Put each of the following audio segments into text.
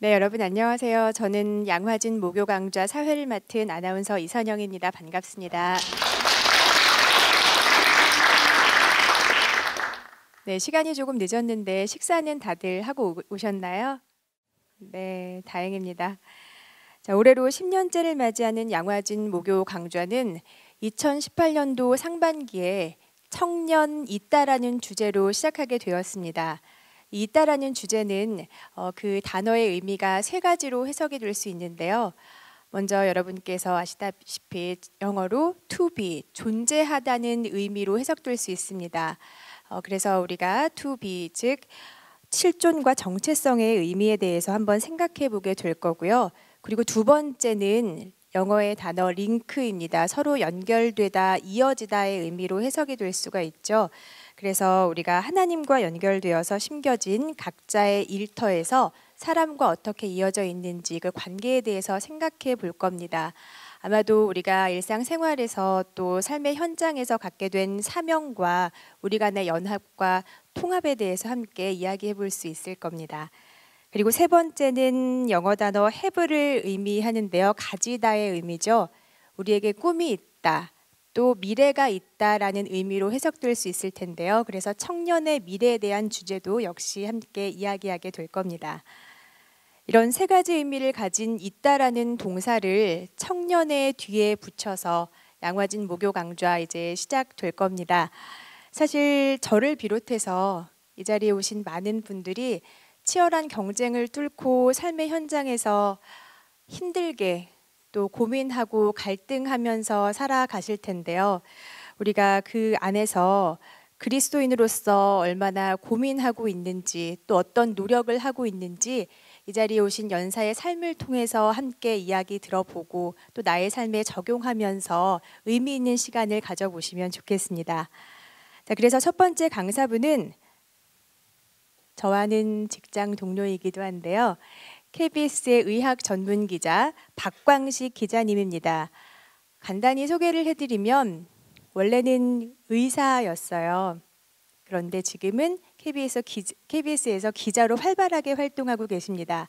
네, 여러분 안녕하세요. 저는 양화진 모교 강좌 사회를 맡은 아나운서 이선영입니다. 반갑습니다. 네, 시간이 조금 늦었는데 식사는 다들 하고 오셨나요? 네, 다행입니다. 자, 올해로 10년째를 맞이하는 양화진 모교 강좌는 2018년도 상반기에 청년 있다라는 주제로 시작하게 되었습니다. 이 있다라는 주제는 그 단어의 의미가 세 가지로 해석이 될 수 있는데요. 먼저 여러분께서 아시다시피 영어로 to be, 존재하다는 의미로 해석될 수 있습니다. 그래서 우리가 to be, 즉 실존과 정체성의 의미에 대해서 한번 생각해 보게 될 거고요. 그리고 두 번째는 영어의 단어 링크입니다. 서로 연결되다, 이어지다의 의미로 해석이 될 수가 있죠. 그래서 우리가 하나님과 연결되어서 심겨진 각자의 일터에서 사람과 어떻게 이어져 있는지 그 관계에 대해서 생각해 볼 겁니다. 아마도 우리가 일상생활에서 또 삶의 현장에서 갖게 된 사명과 우리 간의 연합과 통합에 대해서 함께 이야기해 볼 수 있을 겁니다. 그리고 세 번째는 영어 단어 have를 의미하는데요. 가지다의 의미죠. 우리에게 꿈이 있다, 또 미래가 있다라는 의미로 해석될 수 있을 텐데요. 그래서 청년의 미래에 대한 주제도 역시 함께 이야기하게 될 겁니다. 이런 세 가지 의미를 가진 있다라는 동사를 청년의 뒤에 붙여서 양화진 모교 강좌 이제 시작될 겁니다. 사실 저를 비롯해서 이 자리에 오신 많은 분들이 치열한 경쟁을 뚫고 삶의 현장에서 힘들게 또 고민하고 갈등하면서 살아가실 텐데요. 우리가 그 안에서 그리스도인으로서 얼마나 고민하고 있는지 또 어떤 노력을 하고 있는지 이 자리에 오신 연사의 삶을 통해서 함께 이야기 들어보고 또 나의 삶에 적용하면서 의미 있는 시간을 가져보시면 좋겠습니다. 자, 그래서 첫 번째 강사분은 저와는 직장 동료이기도 한데요. KBS의 의학 전문 기자 박광식 기자님입니다. 간단히 소개를 해드리면 원래는 의사였어요. 그런데 지금은 KBS에서 기자로 활발하게 활동하고 계십니다.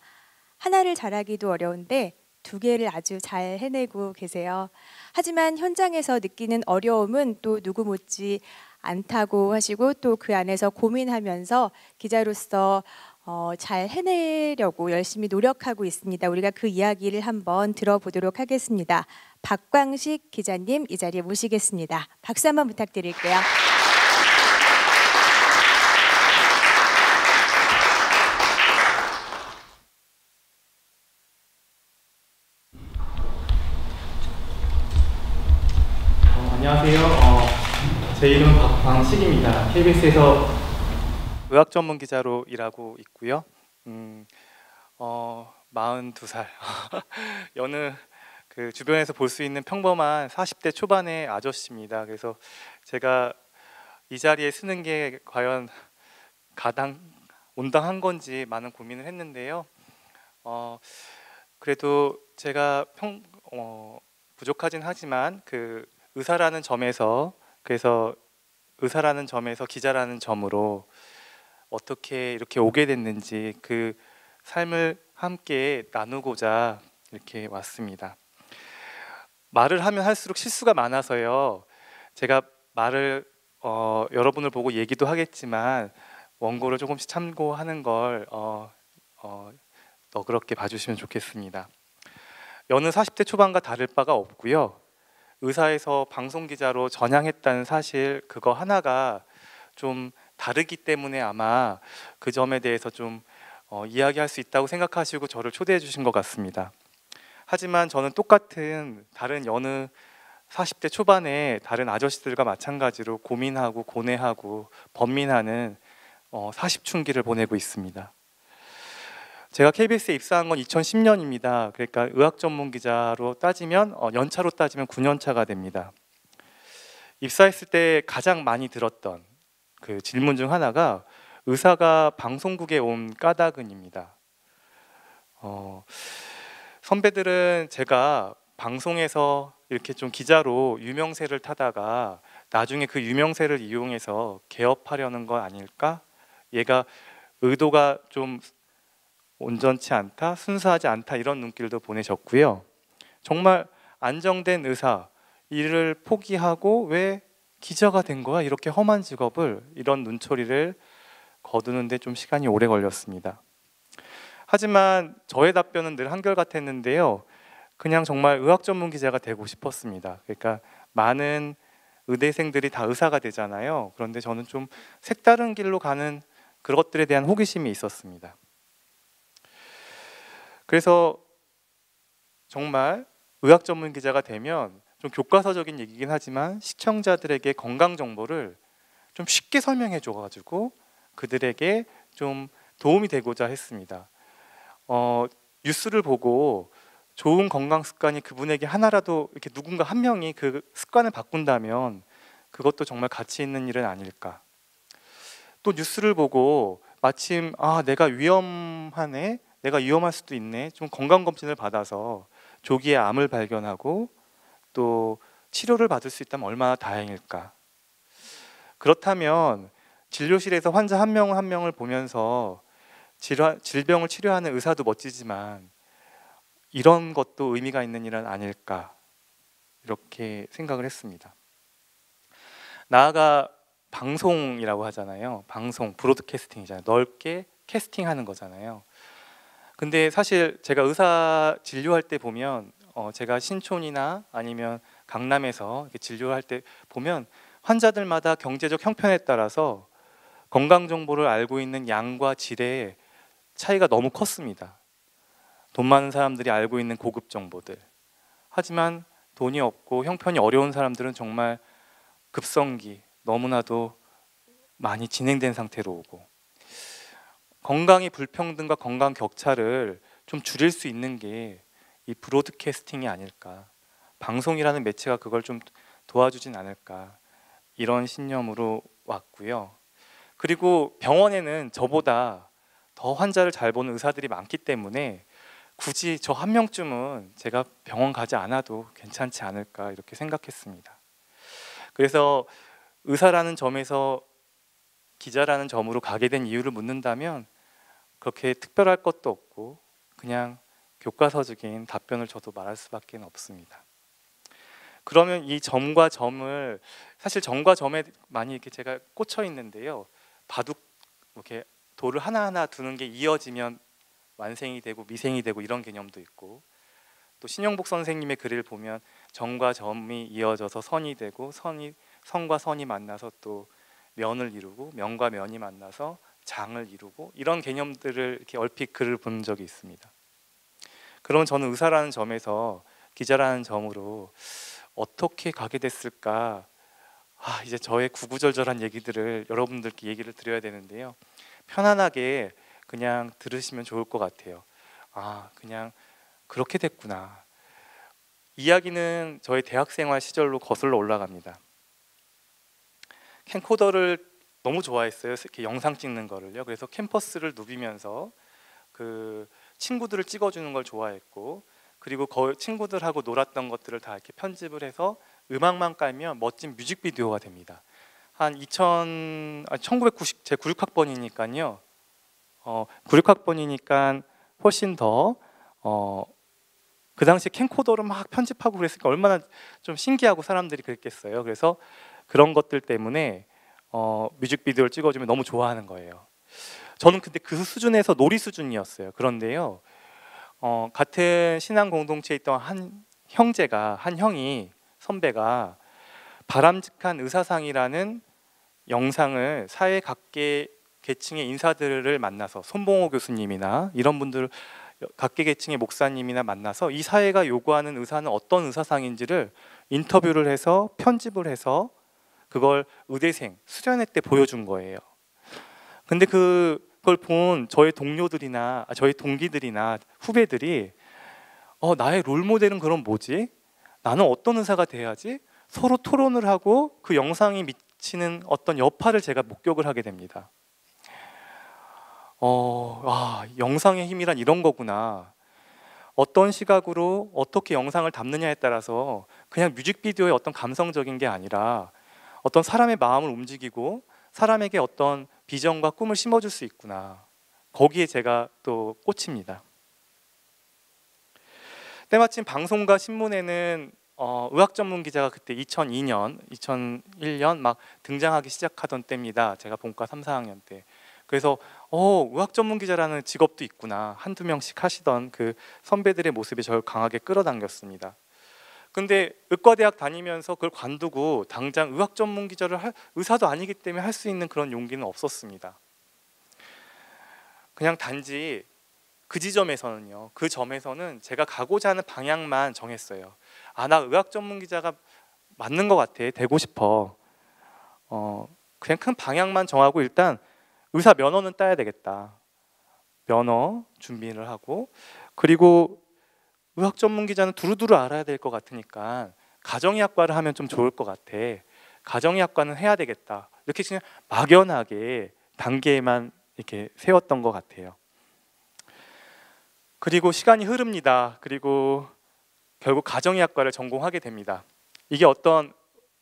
하나를 잘하기도 어려운데 두 개를 아주 잘 해내고 계세요. 하지만 현장에서 느끼는 어려움은 또 누구 못지 않다고 하시고 또 그 안에서 고민하면서 기자로서 잘 해내려고 열심히 노력하고 있습니다. 우리가 그 이야기를 한번 들어보도록 하겠습니다. 박광식 기자님 이 자리에 모시겠습니다. 박수 한번 부탁드릴게요. 안녕하세요. 제 이름은 박광식입니다. KBS에서 의학 전문 기자로 일하고 있고요. 42살. 여느 그 주변에서 볼 수 있는 평범한 40대 초반의 아저씨입니다. 그래서 제가 이 자리에 쓰는 게 과연 온당한 건지 많은 고민을 했는데요. 그래도 제가 부족하진 하지만 의사라는 점에서 기자라는 점으로 어떻게 이렇게 오게 됐는지 그 삶을 함께 나누고자 이렇게 왔습니다. 말을 하면 할수록 실수가 많아서요. 제가 말을 여러분을 보고 얘기도 하겠지만 원고를 조금씩 참고하는 걸 너그럽게 봐주시면 좋겠습니다. 여느 40대 초반과 다를 바가 없고요. 의사에서 방송기자로 전향했다는 사실 그거 하나가 좀 다르기 때문에 아마 그 점에 대해서 좀 이야기할 수 있다고 생각하시고 저를 초대해 주신 것 같습니다. 하지만 저는 똑같은 다른 여느 40대 초반의 다른 아저씨들과 마찬가지로 고민하고 고뇌하고 번민하는 40춘기를 보내고 있습니다. 제가 KBS에 입사한 건 2010년입니다. 그러니까 의학 전문 기자로 따지면 연차로 따지면 9년 차가 됩니다. 입사했을 때 가장 많이 들었던 그 질문 중 하나가 의사가 방송국에 온 까닭은입니다. 선배들은 제가 방송에서 이렇게 좀 기자로 유명세를 타다가 나중에 그 유명세를 이용해서 개업하려는 거 아닐까? 얘가 의도가 좀 온전치 않다, 순수하지 않다 이런 눈길도 보내셨고요. 정말 안정된 의사, 일을 포기하고 왜 기자가 된 거야? 이렇게 험한 직업을, 이런 눈초리를 거두는데 좀 시간이 오래 걸렸습니다. 하지만 저의 답변은 늘 한결같았는데요. 그냥 정말 의학 전문 기자가 되고 싶었습니다. 그러니까 많은 의대생들이 다 의사가 되잖아요. 그런데 저는 좀 색다른 길로 가는 그것들에 대한 호기심이 있었습니다. 그래서 정말 의학 전문 기자가 되면 좀 교과서적인 얘기긴 하지만 시청자들에게 건강 정보를 좀 쉽게 설명해 줘가지고 그들에게 좀 도움이 되고자 했습니다. 뉴스를 보고 좋은 건강 습관이 그분에게 하나라도, 이렇게 누군가 한 명이 그 습관을 바꾼다면 그것도 정말 가치 있는 일은 아닐까. 또 뉴스를 보고 마침 내가 위험하네, 내가 위험할 수도 있네, 좀 건강검진을 받아서 조기에 암을 발견하고 또 치료를 받을 수 있다면 얼마나 다행일까. 그렇다면 진료실에서 환자 한 명 한 명을 보면서 질병을 치료하는 의사도 멋지지만 이런 것도 의미가 있는 일은 아닐까, 이렇게 생각을 했습니다. 나아가 방송이라고 하잖아요. 방송, 브로드캐스팅이잖아요. 넓게 캐스팅하는 거잖아요. 근데 사실 제가 의사 진료할 때 보면 제가 신촌이나 아니면 강남에서 이렇게 진료할 때 보면 환자들마다 경제적 형편에 따라서 건강 정보를 알고 있는 양과 질의 차이가 너무 컸습니다. 돈 많은 사람들이 알고 있는 고급 정보들. 하지만 돈이 없고 형편이 어려운 사람들은 정말 급성기, 너무나도 많이 진행된 상태로 오고, 건강의 불평등과 건강 격차를 좀 줄일 수 있는 게 이 브로드캐스팅이 아닐까, 방송이라는 매체가 그걸 좀 도와주진 않을까, 이런 신념으로 왔고요. 그리고 병원에는 저보다 더 환자를 잘 보는 의사들이 많기 때문에 굳이 저 한 명쯤은 제가 병원 가지 않아도 괜찮지 않을까, 이렇게 생각했습니다. 그래서 의사라는 점에서 기자라는 점으로 가게 된 이유를 묻는다면 그렇게 특별할 것도 없고 그냥 교과서적인 답변을 저도 말할 수밖에 없습니다. 그러면 이 점과 점을, 사실 점과 점에 많이 이렇게 제가 꽂혀 있는데요. 바둑 이렇게 돌을 하나하나 두는 게 이어지면 완생이 되고 미생이 되고 이런 개념도 있고, 또 신영복 선생님의 글을 보면 점과 점이 이어져서 선이 되고 선과 선이 만나서 또 면을 이루고 면과 면이 만나서 장을 이루고, 이런 개념들을 이렇게 얼핏 글을 본 적이 있습니다. 그러면 저는 의사라는 점에서 기자라는 점으로 어떻게 가게 됐을까? 이제 저의 구구절절한 얘기들을 여러분들께 얘기를 드려야 되는데요. 편안하게 그냥 들으시면 좋을 것 같아요. 그냥 그렇게 됐구나. 이야기는 저의 대학생활 시절로 거슬러 올라갑니다. 캠코더를 너무 좋아했어요. 이렇게 영상 찍는 거를요. 그래서 캠퍼스를 누비면서 그 친구들을 찍어주는 걸 좋아했고, 그리고 친구들하고 놀았던 것들을 다 이렇게 편집을 해서 음악만 깔면 멋진 뮤직비디오가 됩니다. 한 1990, 제 96학번이니까요. 96학번이니까 훨씬 더 그 당시 캠코더로 막 편집하고 그랬으니까 얼마나 좀 신기하고 사람들이 그랬겠어요. 그래서 그런 것들 때문에 뮤직비디오를 찍어주면 너무 좋아하는 거예요. 저는 근데 그 수준에서 놀이 수준이었어요. 그런데요, 같은 신앙 공동체에 있던 한 형이, 선배가 바람직한 의사상이라는 영상을 사회 각계 계층의 인사들을 만나서, 손봉호 교수님이나 이런 분들, 각계 계층의 목사님이나 만나서 이 사회가 요구하는 의사는 어떤 의사상인지를 인터뷰를 해서 편집을 해서 그걸 의대생 수련회 때 보여준 거예요. 근데 그걸 본 저의 동료들이나 저희 동기들이나 후배들이 나의 롤 모델은 그럼 뭐지? 나는 어떤 의사가 돼야지? 서로 토론을 하고 그 영상이 미치는 어떤 여파를 제가 목격을 하게 됩니다. 영상의 힘이란 이런 거구나. 어떤 시각으로 어떻게 영상을 담느냐에 따라서 그냥 뮤직비디오의 어떤 감성적인 게 아니라 어떤 사람의 마음을 움직이고 사람에게 어떤 비전과 꿈을 심어줄 수 있구나. 거기에 제가 또 꽂힙니다. 때마침 방송과 신문에는 의학 전문 기자가 그때 2002년, 2001년 막 등장하기 시작하던 때입니다. 제가 본과 3, 4학년 때. 그래서 의학 전문 기자라는 직업도 있구나. 한두 명씩 하시던 그 선배들의 모습이 저를 강하게 끌어당겼습니다. 근데 의과대학 다니면서 그걸 관두고 당장 의학 전문 기자를 의사도 아니기 때문에 할 수 있는 그런 용기는 없었습니다. 그냥 단지 그 지점에서는요, 그 점에서는 제가 가고자 하는 방향만 정했어요. 나 의학 전문 기자가 맞는 것 같아, 되고 싶어. 그냥 큰 방향만 정하고 일단 의사 면허는 따야 되겠다. 면허 준비를 하고, 그리고 의학 전문 기자는 두루두루 알아야 될 것 같으니까 가정의학과를 하면 좀 좋을 것 같아. 가정의학과는 해야 되겠다. 이렇게 그냥 막연하게 단계만 이렇게 세웠던 것 같아요. 그리고 시간이 흐릅니다. 그리고 결국 가정의학과를 전공하게 됩니다. 이게 어떤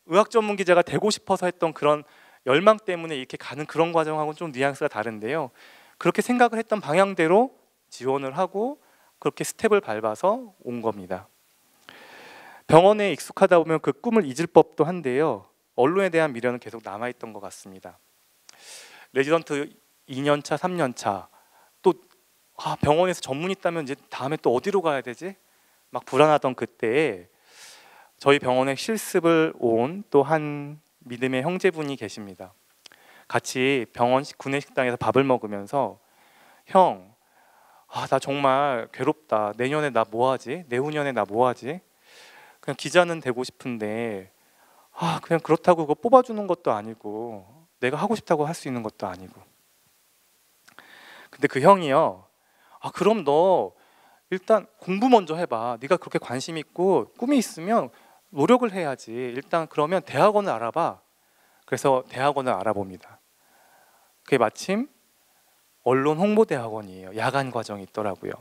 의학 전문 기자가 되고 싶어서 했던 그런 열망 때문에 이렇게 가는 그런 과정하고는 좀 뉘앙스가 다른데요. 그렇게 생각을 했던 방향대로 지원을 하고 그렇게 스텝을 밟아서 온 겁니다. 병원에 익숙하다 보면 그 꿈을 잊을 법도 한데요. 언론에 대한 미련은 계속 남아있던 것 같습니다. 레지던트 2년차, 3년차 또 병원에서 전문의 있다면 이제 다음에 또 어디로 가야 되지? 막 불안하던 그때에 저희 병원에 실습을 온 또 한 믿음의 형제분이 계십니다. 같이 병원 구내식당에서 밥을 먹으면서 형, 나 정말 괴롭다. 내년에 나 뭐하지? 내후년에 나 뭐하지? 그냥 기자는 되고 싶은데 그냥 그렇다고 그거 뽑아주는 것도 아니고 내가 하고 싶다고 할 수 있는 것도 아니고. 근데 그 형이요, 그럼 너 일단 공부 먼저 해봐. 네가 그렇게 관심 있고 꿈이 있으면 노력을 해야지. 일단 그러면 대학원을 알아봐. 그래서 대학원을 알아봅니다. 그게 마침 언론 홍보대학원이에요. 야간 과정이 있더라고요.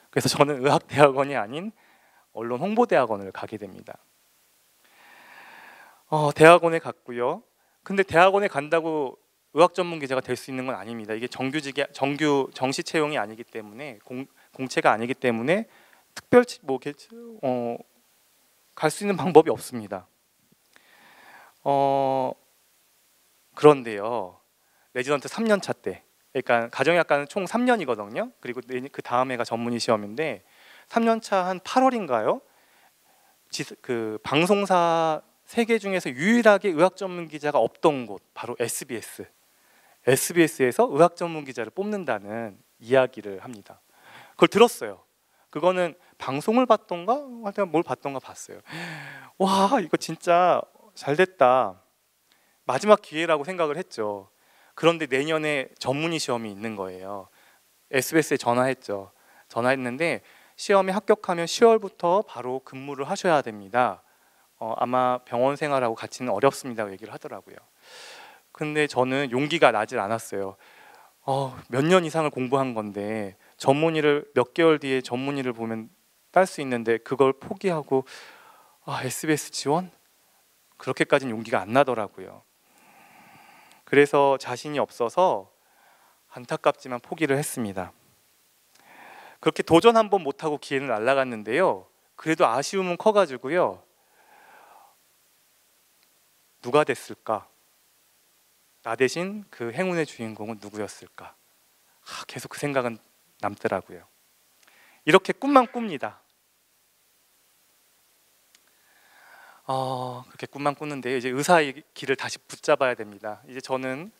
그래서 저는 의학대학원이 아닌 언론 홍보대학원을 가게 됩니다. 대학원에 갔고요. 근데 대학원에 간다고 의학 전문 기자가 될 수 있는 건 아닙니다. 이게 정규 정시 채용이 아니기 때문에 공채가 아니기 때문에 특별 갈 수 있는 방법이 없습니다. 그런데요, 레지던트 3년차 때, 그러니까 가정의학과는 총 3년이거든요. 그리고 그 다음 해가 전문의 시험인데 3년차 한 8월인가요? 그 방송사 3개 중에서 유일하게 의학 전문 기자가 없던 곳, 바로 SBS. SBS에서 의학 전문 기자를 뽑는다는 이야기를 합니다. 그걸 들었어요. 그거는 방송을 봤던가 뭘 봤던가 봤어요. 와, 이거 진짜 잘 됐다. 마지막 기회라고 생각을 했죠. 그런데 내년에 전문의 시험이 있는 거예요. SBS에 전화했죠. 전화했는데 시험에 합격하면 10월부터 바로 근무를 하셔야 됩니다. 아마 병원 생활하고 같이는 어렵습니다 얘기를 하더라고요. 근데 저는 용기가 나질 않았어요. 몇 년 이상을 공부한 건데 전문의를 몇 개월 뒤에 전문의를 보면 딸 수 있는데 그걸 포기하고 SBS 지원? 그렇게까지는 용기가 안 나더라고요. 그래서 자신이 없어서 안타깝지만 포기를 했습니다. 그렇게 도전 한번 못하고 기회는 날아갔는데요. 그래도 아쉬움은 커가지고요. 누가 됐을까? 나 대신 그 행운의 주인공은 누구였을까? 계속 그 생각은 남더라고요. 이렇게 꿈만 꿉니다. 그렇게 꿈만 꾸는데 이제 의사의 길을 다시 붙잡아야 됩니다. 이제 저는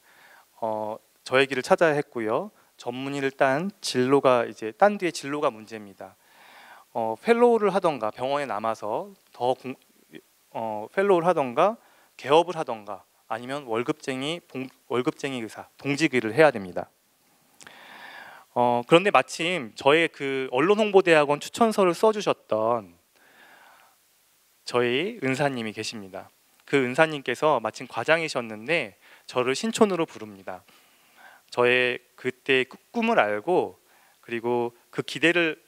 저의 길을 찾아야 했고요. 전문의를 딴 진로가 이제 딴 뒤에 진로가 문제입니다. 펠로우를 하던가 병원에 남아서 펠로우를 하던가 개업을 하던가 아니면 월급쟁이 의사 동직 일을 해야 됩니다. 그런데 마침 저의 그 언론홍보대학원 추천서를 써주셨던 저희 은사님이 계십니다. 그 은사님께서 마침 과장이셨는데 저를 신촌으로 부릅니다. 저의 그때의 꿈을 알고 그리고 그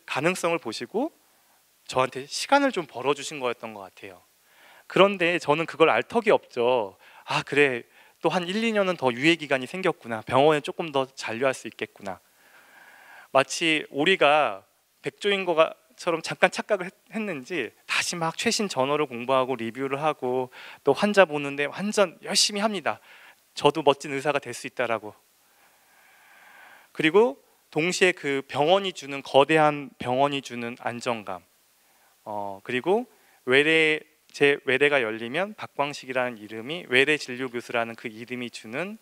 가능성을 보시고 저한테 시간을 좀 벌어주신 거였던 것 같아요. 그런데 저는 그걸 알 턱이 없죠. 그래, 또 한 1, 2년은 더 유예 기간이 생겼구나. 병원에 조금 더 잔류할 수 있겠구나. 마치 오리가 백조인 것처럼 잠깐 착각을 했는지 다시 막 최신 저널을 공부하고 리뷰를 하고 또 환자 보는데 완전 열심히 합니다. 저도 멋진 의사가 될 수 있다라고. 그리고 동시에 그 병원이 주는 거대한 병원이 주는 안정감, 그리고 제 외래가 열리면 박광식이라는 이름이 외래 진료 교수라는 그 이름이 주는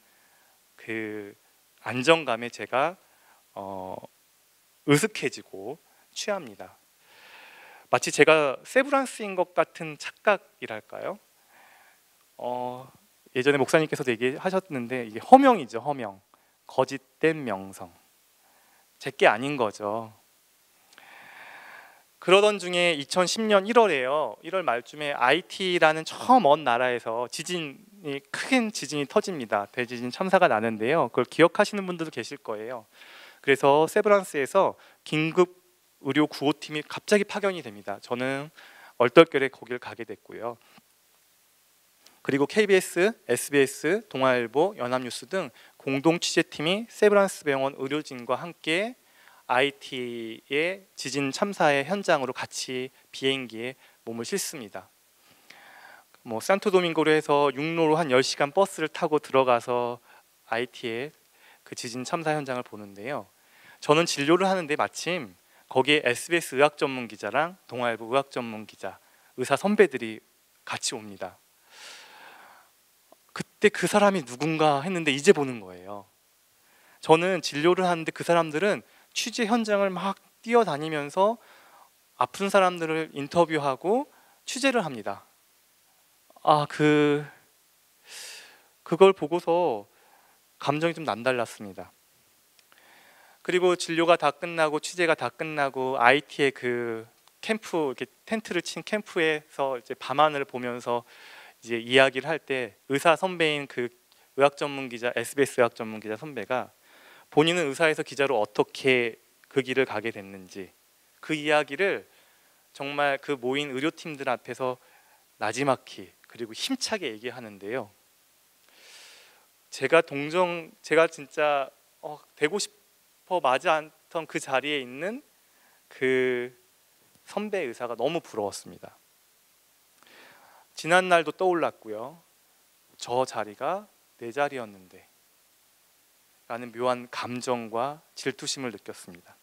그 안정감에 제가 으슥해지고 취합니다. 마치 제가 세브란스인 것 같은 착각이랄까요? 예전에 목사님께서도 얘기하셨는데 이게 허명이죠, 허명. 거짓된 명성. 제게 아닌 거죠. 그러던 중에 2010년 1월에요. 1월 말쯤에 IT라는 저 먼 나라에서 큰 지진이 터집니다. 대지진 참사가 나는데요. 그걸 기억하시는 분들도 계실 거예요. 그래서 세브란스에서 긴급 의료 구호팀이 갑자기 파견이 됩니다. 저는 얼떨결에 거길 가게 됐고요. 그리고 KBS, SBS, 동아일보, 연합뉴스 등 공동 취재팀이 세브란스 병원 의료진과 함께 IT의 지진 참사의 현장으로 같이 비행기에 몸을 싣습니다. 산토도밍고로 해서 육로로 한 10시간 버스를 타고 들어가서 IT의 그 지진 참사 현장을 보는데요. 저는 진료를 하는데 마침 거기에 SBS 의학 전문 기자랑 동아일보 의학 전문 기자, 의사 선배들이 같이 옵니다. 그때 그 사람이 누군가 했는데 이제 보는 거예요. 저는 진료를 하는데 그 사람들은 취재 현장을 막 뛰어다니면서 아픈 사람들을 인터뷰하고 취재를 합니다. 그걸 보고서 감정이 좀 남달랐습니다. 그리고 진료가 다 끝나고 취재가 다 끝나고 IT의 그 캠프, 이렇게 텐트를 친 캠프에서 이제 밤하늘을 보면서 이제 이야기를 할 때 의사 선배인 그 의학 전문 기자, SBS 의학 전문 기자 선배가 본인은 의사에서 기자로 어떻게 그 길을 가게 됐는지 그 이야기를 정말 그 모인 의료팀들 앞에서 나지막히 그리고 힘차게 얘기하는데요. 제가 진짜 되고 싶어 마지 않던 그 자리에 있는 그 선배 의사가 너무 부러웠습니다. 지난 날도 떠올랐고요. 저 자리가 내 자리였는데 라는 묘한 감정과 질투심을 느꼈습니다.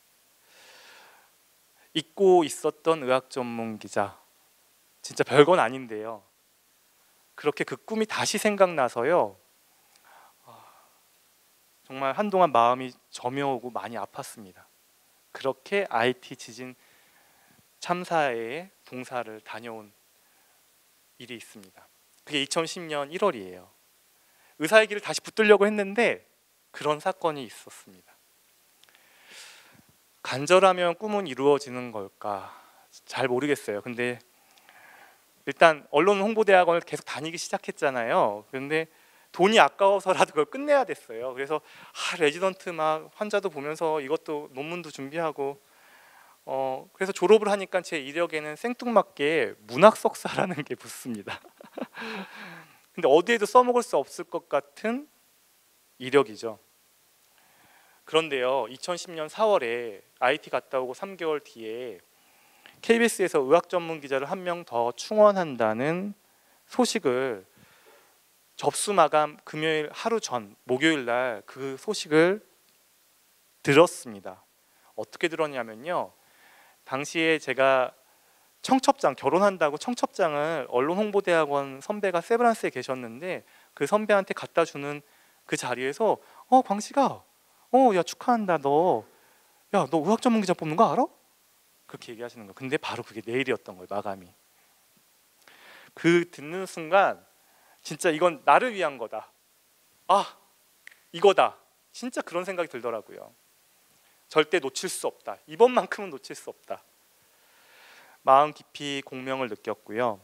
잊고 있었던 의학 전문 기자, 진짜 별건 아닌데요. 그렇게 그 꿈이 다시 생각나서요. 정말 한동안 마음이 저며오고 많이 아팠습니다. 그렇게 IT 지진 참사에 봉사를 다녀온 일이 있습니다. 그게 2010년 1월이에요. 의사의 길을 다시 붙들려고 했는데 그런 사건이 있었습니다. 간절하면 꿈은 이루어지는 걸까? 잘 모르겠어요. 근데 일단 언론 홍보대학원을 계속 다니기 시작했잖아요. 그런데 돈이 아까워서라도 그걸 끝내야 됐어요. 그래서 레지던트 막 환자도 보면서 이것도 논문도 준비하고 그래서 졸업을 하니까 제 이력에는 생뚱맞게 문학 석사라는 게 붙습니다. 근데 어디에도 써먹을 수 없을 것 같은 이력이죠. 그런데요, 2010년 4월에 IT 갔다 오고 3개월 뒤에 KBS에서 의학 전문 기자를 한 명 더 충원한다는 소식을 접수 마감 금요일 하루 전 목요일 날 그 소식을 들었습니다. 어떻게 들었냐면요, 당시에 제가 결혼한다고 청첩장을 언론 홍보대학원 선배가 세브란스에 계셨는데 그 선배한테 갖다 주는 그 자리에서 광식아, 야 축하한다, 너 의학 전문 기자 뽑는 거 알아? 그렇게 얘기하시는 거예요. 근데 바로 그게 내일이었던 거예요, 마감이. 그 듣는 순간 진짜 이건 나를 위한 거다. 이거다. 진짜 그런 생각이 들더라고요. 절대 놓칠 수 없다. 이번만큼은 놓칠 수 없다. 마음 깊이 공명을 느꼈고요.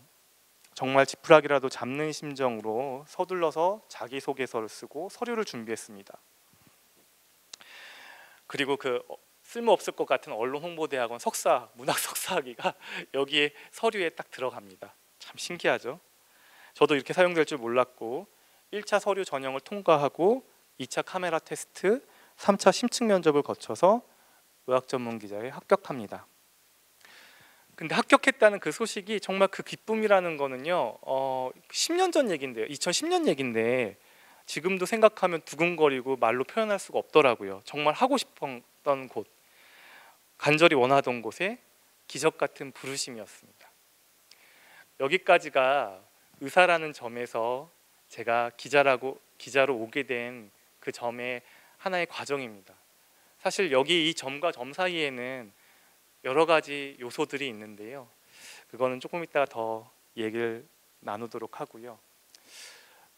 정말 지푸라기라도 잡는 심정으로 서둘러서 자기소개서를 쓰고 서류를 준비했습니다. 그리고 그 쓸모없을 것 같은 언론 홍보대학원 석사, 문학 석사학위가 여기에 서류에 딱 들어갑니다. 참 신기하죠? 저도 이렇게 사용될 줄 몰랐고 1차 서류 전형을 통과하고 2차 카메라 테스트, 3차 심층 면접을 거쳐서 의학 전문 기자에 합격합니다. 근데 합격했다는 그 소식이 정말 그 기쁨이라는 거는요, 10년 전 얘긴데요. 2010년 얘긴데 지금도 생각하면 두근거리고 말로 표현할 수가 없더라고요. 정말 하고 싶었던 곳, 간절히 원하던 곳에 기적 같은 부르심이었습니다. 여기까지가 의사라는 점에서 제가 기자로 오게 된 그 점의 하나의 과정입니다. 사실 여기 이 점과 점 사이에는 여러 가지 요소들이 있는데요. 그거는 조금 이따가 더 얘기를 나누도록 하고요.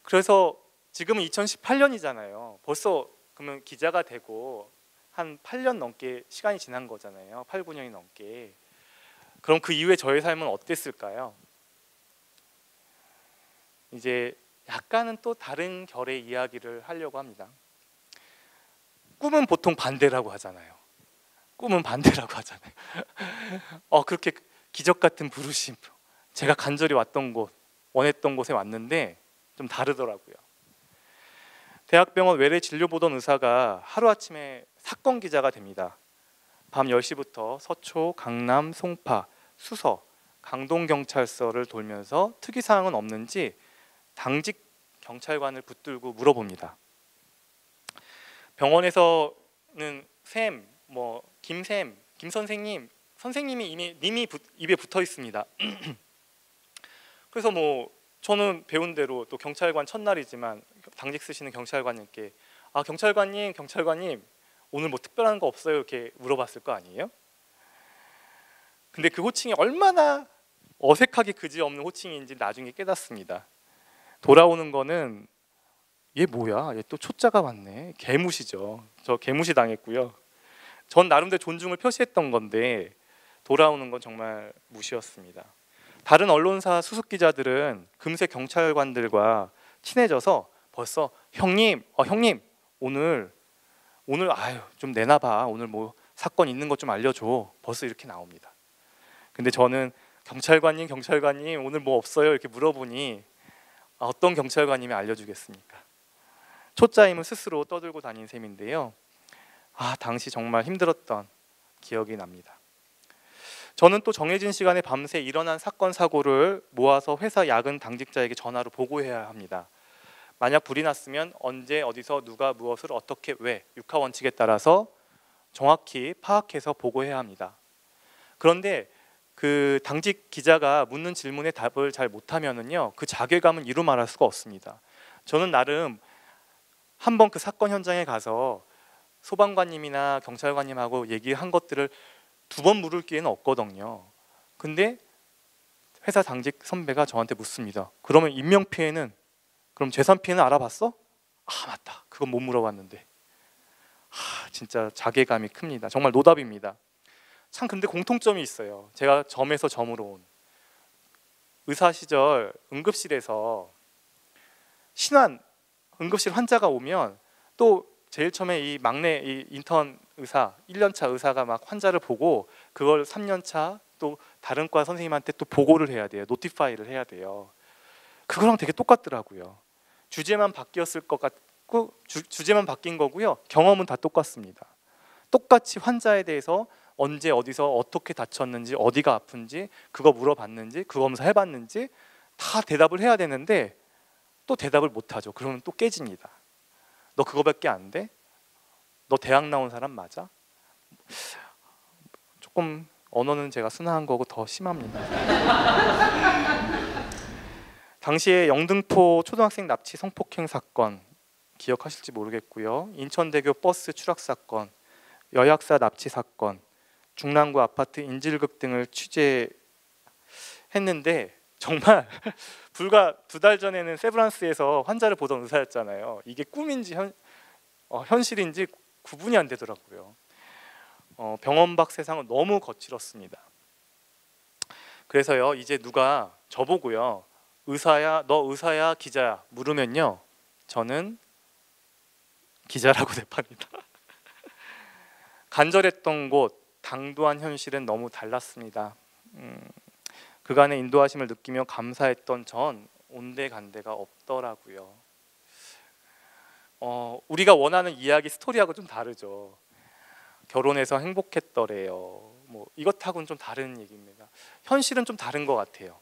그래서 지금은 2018년이잖아요. 벌써 그러면 기자가 되고 한 8년 넘게 시간이 지난 거잖아요. 8, 9년이 넘게. 그럼 그 이후에 저의 삶은 어땠을까요? 이제 약간은 또 다른 결의 이야기를 하려고 합니다. 꿈은 보통 반대라고 하잖아요. 꿈은 반대라고 하잖아요. 그렇게 기적 같은 부르심, 제가 간절히 왔던 곳, 원했던 곳에 왔는데 좀 다르더라고요. 대학병원 외래 진료 보던 의사가 하루아침에 사건 기자가 됩니다. 밤 10시부터 서초, 강남, 송파, 수서, 강동경찰서를 돌면서 특이사항은 없는지 당직 경찰관을 붙들고 물어봅니다. 병원에서는 샘, 김샘, 김 선생님, 선생님이 이미 입에 붙어 있습니다. 그래서 저는 배운 대로 또 경찰관 첫날이지만 당직 쓰시는 경찰관님께 경찰관님 오늘 특별한 거 없어요? 이렇게 물어봤을 거 아니에요? 근데 그 호칭이 얼마나 어색하게 그지없는 호칭인지 나중에 깨닫습니다. 돌아오는 거는 얘 뭐야? 얘 또 초짜가 왔네. 개무시죠. 저 개무시 당했고요. 전 나름대로 존중을 표시했던 건데 돌아오는 건 정말 무시였습니다. 다른 언론사 수습 기자들은 금세 경찰관들과 친해져서 벌써 형님 오늘 좀 내놔봐. 오늘 사건 있는 것 좀 알려줘. 벌써 이렇게 나옵니다. 근데 저는 경찰관님 오늘 없어요? 이렇게 물어보니 어떤 경찰관님이 알려주겠습니까? 초짜임을 스스로 떠들고 다닌 셈인데요. 당시 정말 힘들었던 기억이 납니다. 저는 또 정해진 시간에 밤새 일어난 사건 사고를 모아서 회사 야근 당직자에게 전화로 보고해야 합니다. 만약 불이 났으면 언제 어디서 누가 무엇을 어떻게 왜 육하 원칙에 따라서 정확히 파악해서 보고해야 합니다. 그런데 그 당직 기자가 묻는 질문에 답을 잘 못하면은요, 그 자괴감은 이루 말할 수가 없습니다. 저는 나름 한번 그 사건 현장에 가서 소방관님이나 경찰관님하고 얘기한 것들을 2번 물을 기회는 없거든요. 근데 회사 당직 선배가 저한테 묻습니다. 그러면 인명피해는, 그럼 재산피해는 알아봤어? 맞다. 그건 못 물어봤는데. 진짜 자괴감이 큽니다. 정말 노답입니다. 참 근데 공통점이 있어요. 제가 점에서 점으로 온 의사 시절 응급실에서 신환 응급실 환자가 오면 또 제일 처음에 이 막내 이 인턴 의사 1년차 의사가 막 환자를 보고 그걸 3년차 또 다른 과 선생님한테 또 보고를 해야 돼요. 노티파이를 해야 돼요. 그거랑 되게 똑같더라고요. 주제만 바뀌었을 것 같고 주제만 바뀐 거고요. 경험은 다 똑같습니다. 똑같이 환자에 대해서 언제 어디서 어떻게 다쳤는지 어디가 아픈지 그거 물어봤는지 그 검사 해봤는지 다 대답을 해야 되는데 또 대답을 못하죠. 그러면 또 깨집니다. 너 그거밖에 안 돼? 너 대학 나온 사람 맞아? 조금 언어는 제가 순화한 거고 더 심합니다. 당시에 영등포 초등학생 납치 성폭행 사건 기억하실지 모르겠고요. 인천대교 버스 추락 사건, 여약사 납치 사건, 중랑구 아파트 인질극 등을 취재했는데 정말 불과 2달 전에는 세브란스에서 환자를 보던 의사였잖아요. 이게 꿈인지 현실인지 구분이 안 되더라고요. 병원 밖 세상은 너무 거칠었습니다. 그래서요, 이제 누가 저보고요, 의사야, 너 의사야, 기자야 물으면요, 저는 기자라고 대답합니다. 간절했던 곳, 당도한 현실은 너무 달랐습니다. 그간의 인도하심을 느끼며 감사했던 전 온데간데가 없더라고요. 우리가 원하는 이야기 스토리하고 좀 다르죠. 결혼해서 행복했더래요. 뭐 이것하고는 좀 다른 얘기입니다. 현실은 좀 다른 것 같아요.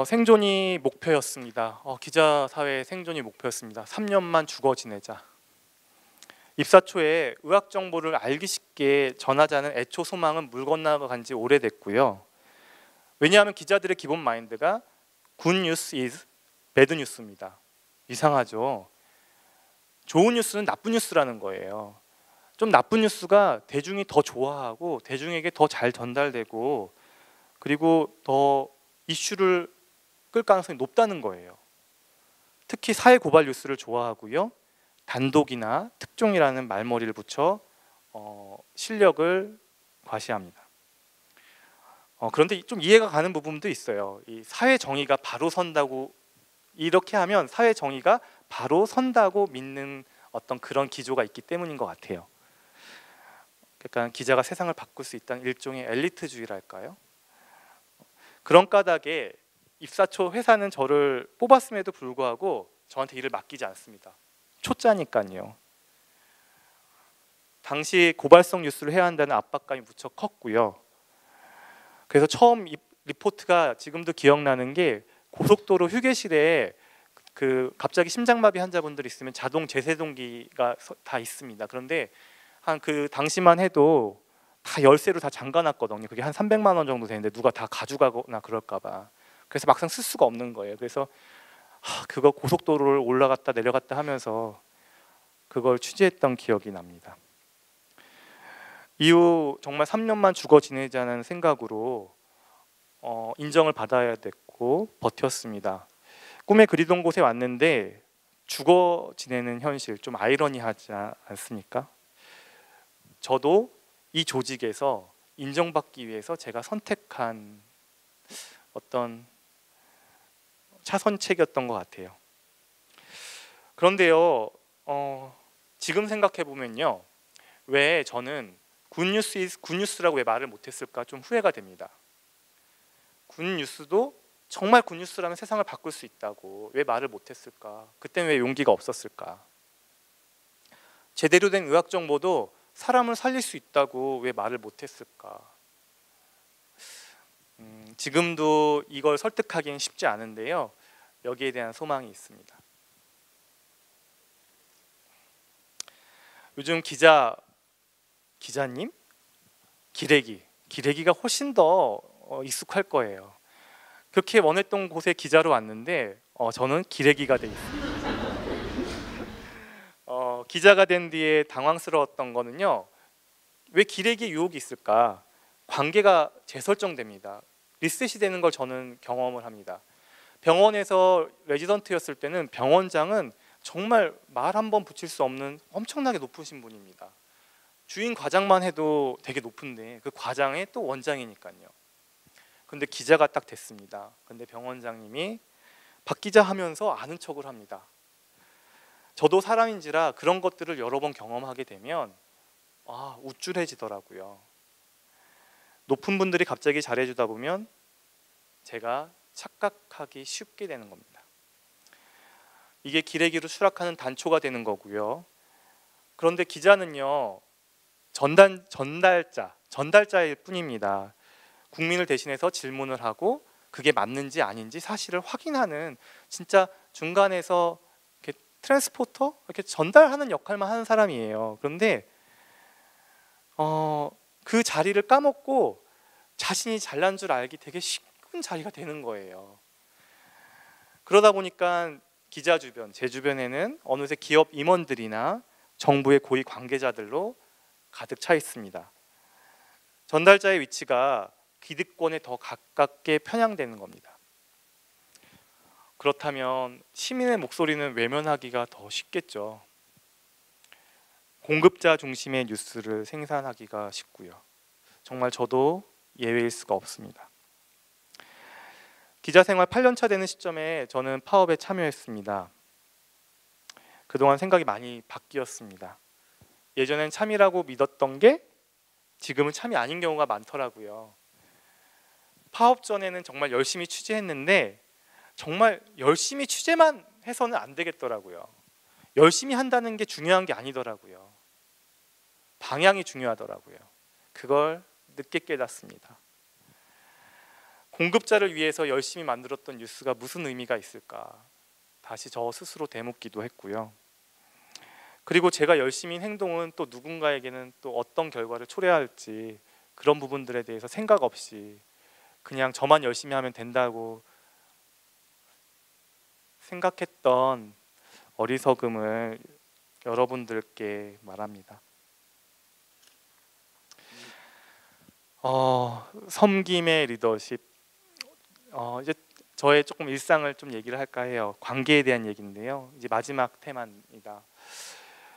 생존이 목표였습니다. 기자 사회의 생존이 목표였습니다. 3년만 죽어 지내자. 입사 초에 의학 정보를 알기 쉽게 전하자는 애초 소망은 물 건너간 지 오래됐고요. 왜냐하면 기자들의 기본 마인드가 good news is bad news입니다. 이상하죠. 좋은 뉴스는 나쁜 뉴스라는 거예요. 좀 나쁜 뉴스가 대중이 더 좋아하고 대중에게 더 잘 전달되고 그리고 더 이슈를 끌 가능성이 높다는 거예요. 특히 사회 고발 뉴스를 좋아하고요. 단독이나 특종이라는 말머리를 붙여 실력을 과시합니다. 그런데 좀 이해가 가는 부분도 있어요. 이 사회 정의가 바로 선다고 이렇게 하면 사회 정의가 바로 선다고 믿는 어떤 그런 기조가 있기 때문인 것 같아요. 그러니까 기자가 세상을 바꿀 수 있다는 일종의 엘리트주의랄까요? 그런 까닭에 입사 초 회사는 저를 뽑았음에도 불구하고 저한테 일을 맡기지 않습니다. 초짜니까요. 당시 고발성 뉴스를 해야 한다는 압박감이 무척 컸고요. 그래서 처음 리포트가 지금도 기억나는 게 고속도로 휴게실에 갑자기 심장마비 환자분들 있으면 자동 제세동기가 다 있습니다. 그런데 한 그 당시만 해도 다 열쇠로 다 잠가놨거든요. 그게 한 300만 원 정도 되는데 누가 다 가져가거나 그럴까봐. 그래서 막상 쓸 수가 없는 거예요. 그래서 그거 고속도로를 올라갔다 내려갔다 하면서 그걸 취재했던 기억이 납니다. 이후 정말 3년만 죽어 지내자는 생각으로 인정을 받아야 됐고 버텼습니다. 꿈에 그리던 곳에 왔는데 죽어 지내는 현실, 좀 아이러니하지 않습니까? 저도 이 조직에서 인정받기 위해서 제가 선택한 어떤 차선책이었던 것 같아요. 그런데요, 지금 생각해 보면요, 왜 저는 굿뉴스라고 왜 말을 못했을까 좀 후회가 됩니다. 굿뉴스도 정말 굿뉴스라면 세상을 바꿀 수 있다고 왜 말을 못했을까? 그때는 왜 용기가 없었을까? 제대로 된 의학 정보도 사람을 살릴 수 있다고 왜 말을 못했을까? 지금도 이걸 설득하기는 쉽지 않은데요. 여기에 대한 소망이 있습니다. 요즘 기자님? 기레기가 훨씬 더 익숙할 거예요. 그렇게 원했던 곳에 기자로 왔는데 저는 기레기가 돼 있습니다. 기자가 된 뒤에 당황스러웠던 거는요. 왜 기레기 유혹이 있을까? 관계가 재설정됩니다. 리셋이 되는 걸 저는 경험을 합니다. 병원에서 레지던트였을 때는 병원장은 정말 말 한 번 붙일 수 없는 엄청나게 높으신 분입니다. 주인 과장만 해도 되게 높은데 그 과장의 또 원장이니까요. 근데 기자가 딱 됐습니다. 근데 병원장님이 박 기자 하면서 아는 척을 합니다. 저도 사람인지라 그런 것들을 여러 번 경험하게 되면 우쭐해지더라고요. 높은 분들이 갑자기 잘해주다 보면 제가 착각하기 쉽게 되는 겁니다. 이게 기레기로 추락하는 단초가 되는 거고요. 그런데 기자는요, 전달자일 뿐입니다. 국민을 대신해서 질문을 하고 그게 맞는지 아닌지 사실을 확인하는 진짜 중간에서 이렇게 트랜스포터 이렇게 전달하는 역할만 하는 사람이에요. 그런데 그 자리를 까먹고 자신이 잘난 줄 알기 되게 쉬운 자리가 되는 거예요. 그러다 보니까 기자 주변, 제 주변에는 어느새 기업 임원들이나 정부의 고위 관계자들로 가득 차 있습니다. 전달자의 위치가 기득권에 더 가깝게 편향되는 겁니다. 그렇다면 시민의 목소리는 외면하기가 더 쉽겠죠. 공급자 중심의 뉴스를 생산하기가 쉽고요. 정말 저도 예외일 수가 없습니다. 기자 생활 8년차 되는 시점에 저는 파업에 참여했습니다. 그동안 생각이 많이 바뀌었습니다. 예전엔 참이라고 믿었던 게 지금은 참이 아닌 경우가 많더라고요. 파업 전에는 정말 열심히 취재했는데 정말 열심히 취재만 해서는 안 되겠더라고요. 열심히 한다는 게 중요한 게 아니더라고요. 방향이 중요하더라고요. 그걸 늦게 깨닫습니다. 공급자를 위해서 열심히 만들었던 뉴스가 무슨 의미가 있을까? 다시 저 스스로 되묻기도 했고요. 그리고 제가 열심히 한 행동은 또 누군가에게는 또 어떤 결과를 초래할지 그런 부분들에 대해서 생각 없이 그냥 저만 열심히 하면 된다고 생각했던 어리석음을 여러분들께 말합니다. 섬김의 리더십. 이제 저의 조금 일상을 좀 얘기를 할까 해요. 관계에 대한 얘기인데요. 이제 마지막 테마입니다.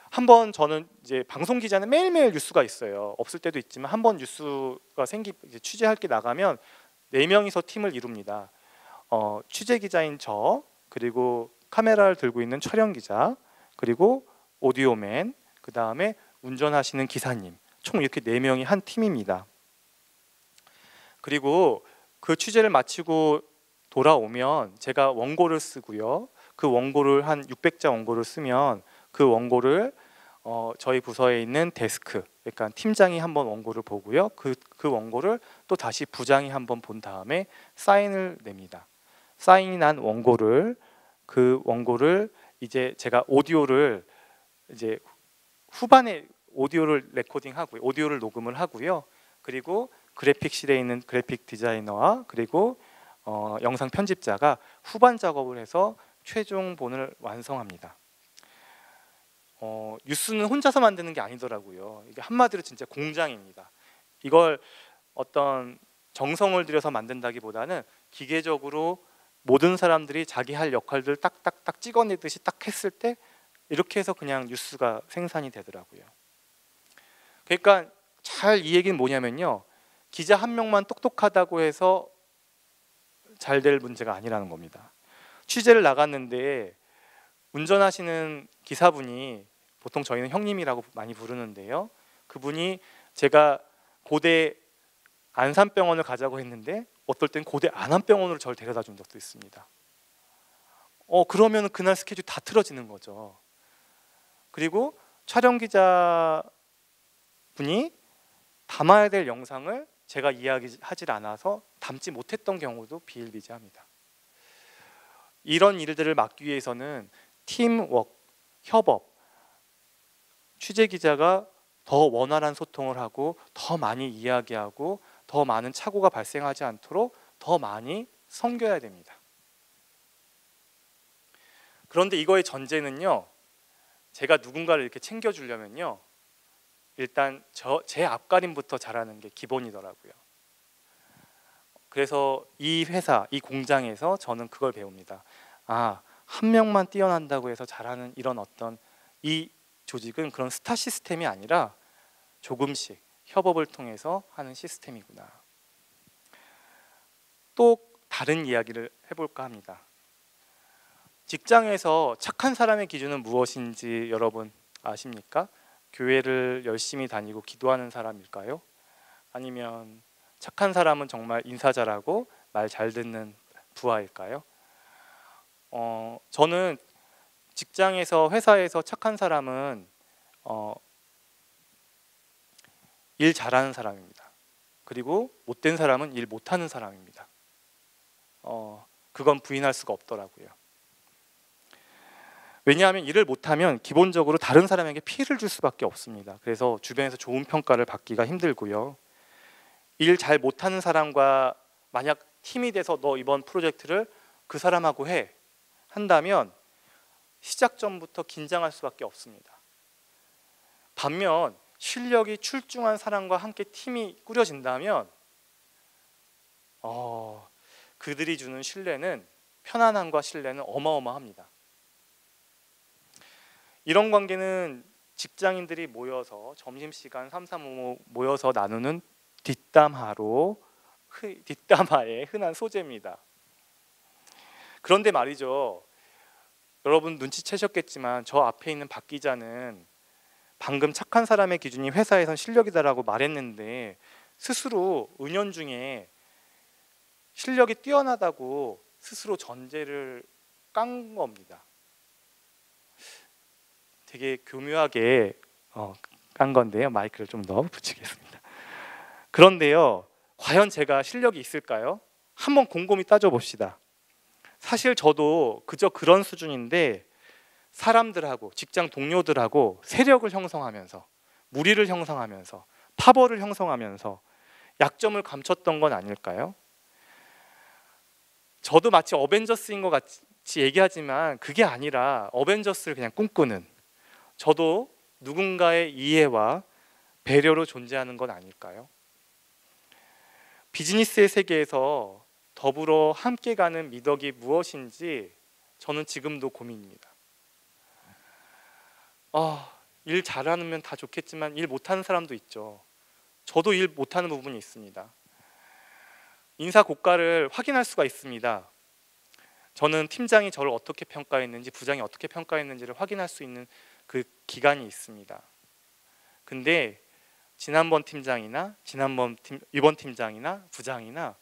한번 저는 이제 방송 기자는 매일매일 뉴스가 있어요. 없을 때도 있지만 한번 뉴스가 이제 취재할 게 나가면 4명이서 팀을 이룹니다. 취재 기자인 저, 그리고 카메라를 들고 있는 촬영 기자, 그리고 오디오맨, 그 다음에 운전하시는 기사님, 총 이렇게 4명이 한 팀입니다. 그리고 그 취재를 마치고 돌아오면 제가 원고를 쓰고요. 그 원고를 한 600자 원고를 쓰면 그 원고를 저희 부서에 있는 데스크, 그러니까 팀장이 한번 원고를 보고요. 그 원고를 또 다시 부장이 한번 본 다음에 사인을 냅니다. 사인이 난 그 원고를 이제 제가 오디오를 이제 후반에 오디오를 레코딩하고요. 오디오를 녹음을 하고요. 그리고 그래픽실에 있는 그래픽 디자이너와 그리고 영상 편집자가 후반 작업을 해서 최종본을 완성합니다. 뉴스는 혼자서 만드는 게 아니더라고요. 이게 한마디로 진짜 공장입니다. 이걸 어떤 정성을 들여서 만든다기보다는 기계적으로 모든 사람들이 자기 할 역할들 딱딱딱 찍어내듯이 딱 했을 때 이렇게 해서 그냥 뉴스가 생산이 되더라고요. 그러니까 잘 이 얘기는 뭐냐면요, 기자 한 명만 똑똑하다고 해서 잘 될 문제가 아니라는 겁니다. 취재를 나갔는데 운전하시는 기사분이, 보통 저희는 형님이라고 많이 부르는데요, 그분이 제가 고대 안산병원을 가자고 했는데 어떨 땐 고대 안암병원으로 저를 데려다 준 적도 있습니다. 그러면 그날 스케줄 다 틀어지는 거죠. 그리고 촬영 기자분이 담아야 될 영상을 제가 이야기하지 않아서 담지 못했던 경우도 비일비재합니다. 이런 일들을 막기 위해서는 팀워크, 협업, 취재 기자가 더 원활한 소통을 하고 더 많이 이야기하고 더 많은 착오가 발생하지 않도록 더 많이 섬겨야 됩니다. 그런데 이거의 전제는요, 제가 누군가를 이렇게 챙겨주려면요, 일단 제 앞가림부터 잘하는 게 기본이더라고요. 그래서 이 회사, 이 공장에서 저는 그걸 배웁니다. 한 명만 뛰어난다고 해서 잘하는 이런 어떤 이 조직은 그런 스타 시스템이 아니라 조금씩 협업을 통해서 하는 시스템이구나. 또 다른 이야기를 해볼까 합니다. 직장에서 착한 사람의 기준은 무엇인지 여러분 아십니까? 교회를 열심히 다니고 기도하는 사람일까요? 아니면 착한 사람은 정말 인사 잘하고 말 잘 듣는 부하일까요? 저는 직장에서, 회사에서 착한 사람은 일 잘하는 사람입니다. 그리고 못된 사람은 일 못하는 사람입니다. 그건 부인할 수가 없더라고요. 왜냐하면 일을 못하면 기본적으로 다른 사람에게 피해를 줄 수밖에 없습니다. 그래서 주변에서 좋은 평가를 받기가 힘들고요. 일 잘 못하는 사람과 만약 팀이 돼서 너 이번 프로젝트를 그 사람하고 해 한다면 시작 전부터 긴장할 수밖에 없습니다. 반면 실력이 출중한 사람과 함께 팀이 꾸려진다면 그들이 주는 신뢰는, 편안함과 신뢰는 어마어마합니다. 이런 관계는 직장인들이 모여서 점심시간 335 모여서 나누는 뒷담화의 흔한 소재입니다. 그런데 말이죠, 여러분 눈치채셨겠지만 저 앞에 있는 박 기자는 방금 착한 사람의 기준이 회사에선 실력이다라고 말했는데 스스로 은연중에 실력이 뛰어나다고 스스로 전제를 깐 겁니다. 되게 교묘하게 깐 건데요. 마이크를 좀 더 붙이겠습니다. 그런데요, 과연 제가 실력이 있을까요? 한번 곰곰이 따져봅시다. 사실 저도 그저 그런 수준인데 사람들하고 직장 동료들하고 세력을 형성하면서 무리를 형성하면서 파벌을 형성하면서 약점을 감췄던 건 아닐까요? 저도 마치 어벤져스인 것 같이 얘기하지만 그게 아니라 어벤져스를 그냥 꿈꾸는, 저도 누군가의 이해와 배려로 존재하는 건 아닐까요? 비즈니스의 세계에서 더불어 함께 가는 미덕이 무엇인지 저는 지금도 고민입니다. 일 잘하면 다 좋겠지만 일 못하는 사람도 있죠. 저도 일 못하는 부분이 있습니다. 인사 고과를 확인할 수가 있습니다. 저는 팀장이 저를 어떻게 평가했는지, 부장이 어떻게 평가했는지를 확인할 수 있는 그 기간이 있습니다. 근데 지난번 팀장이나 이번 팀장이나 부장이나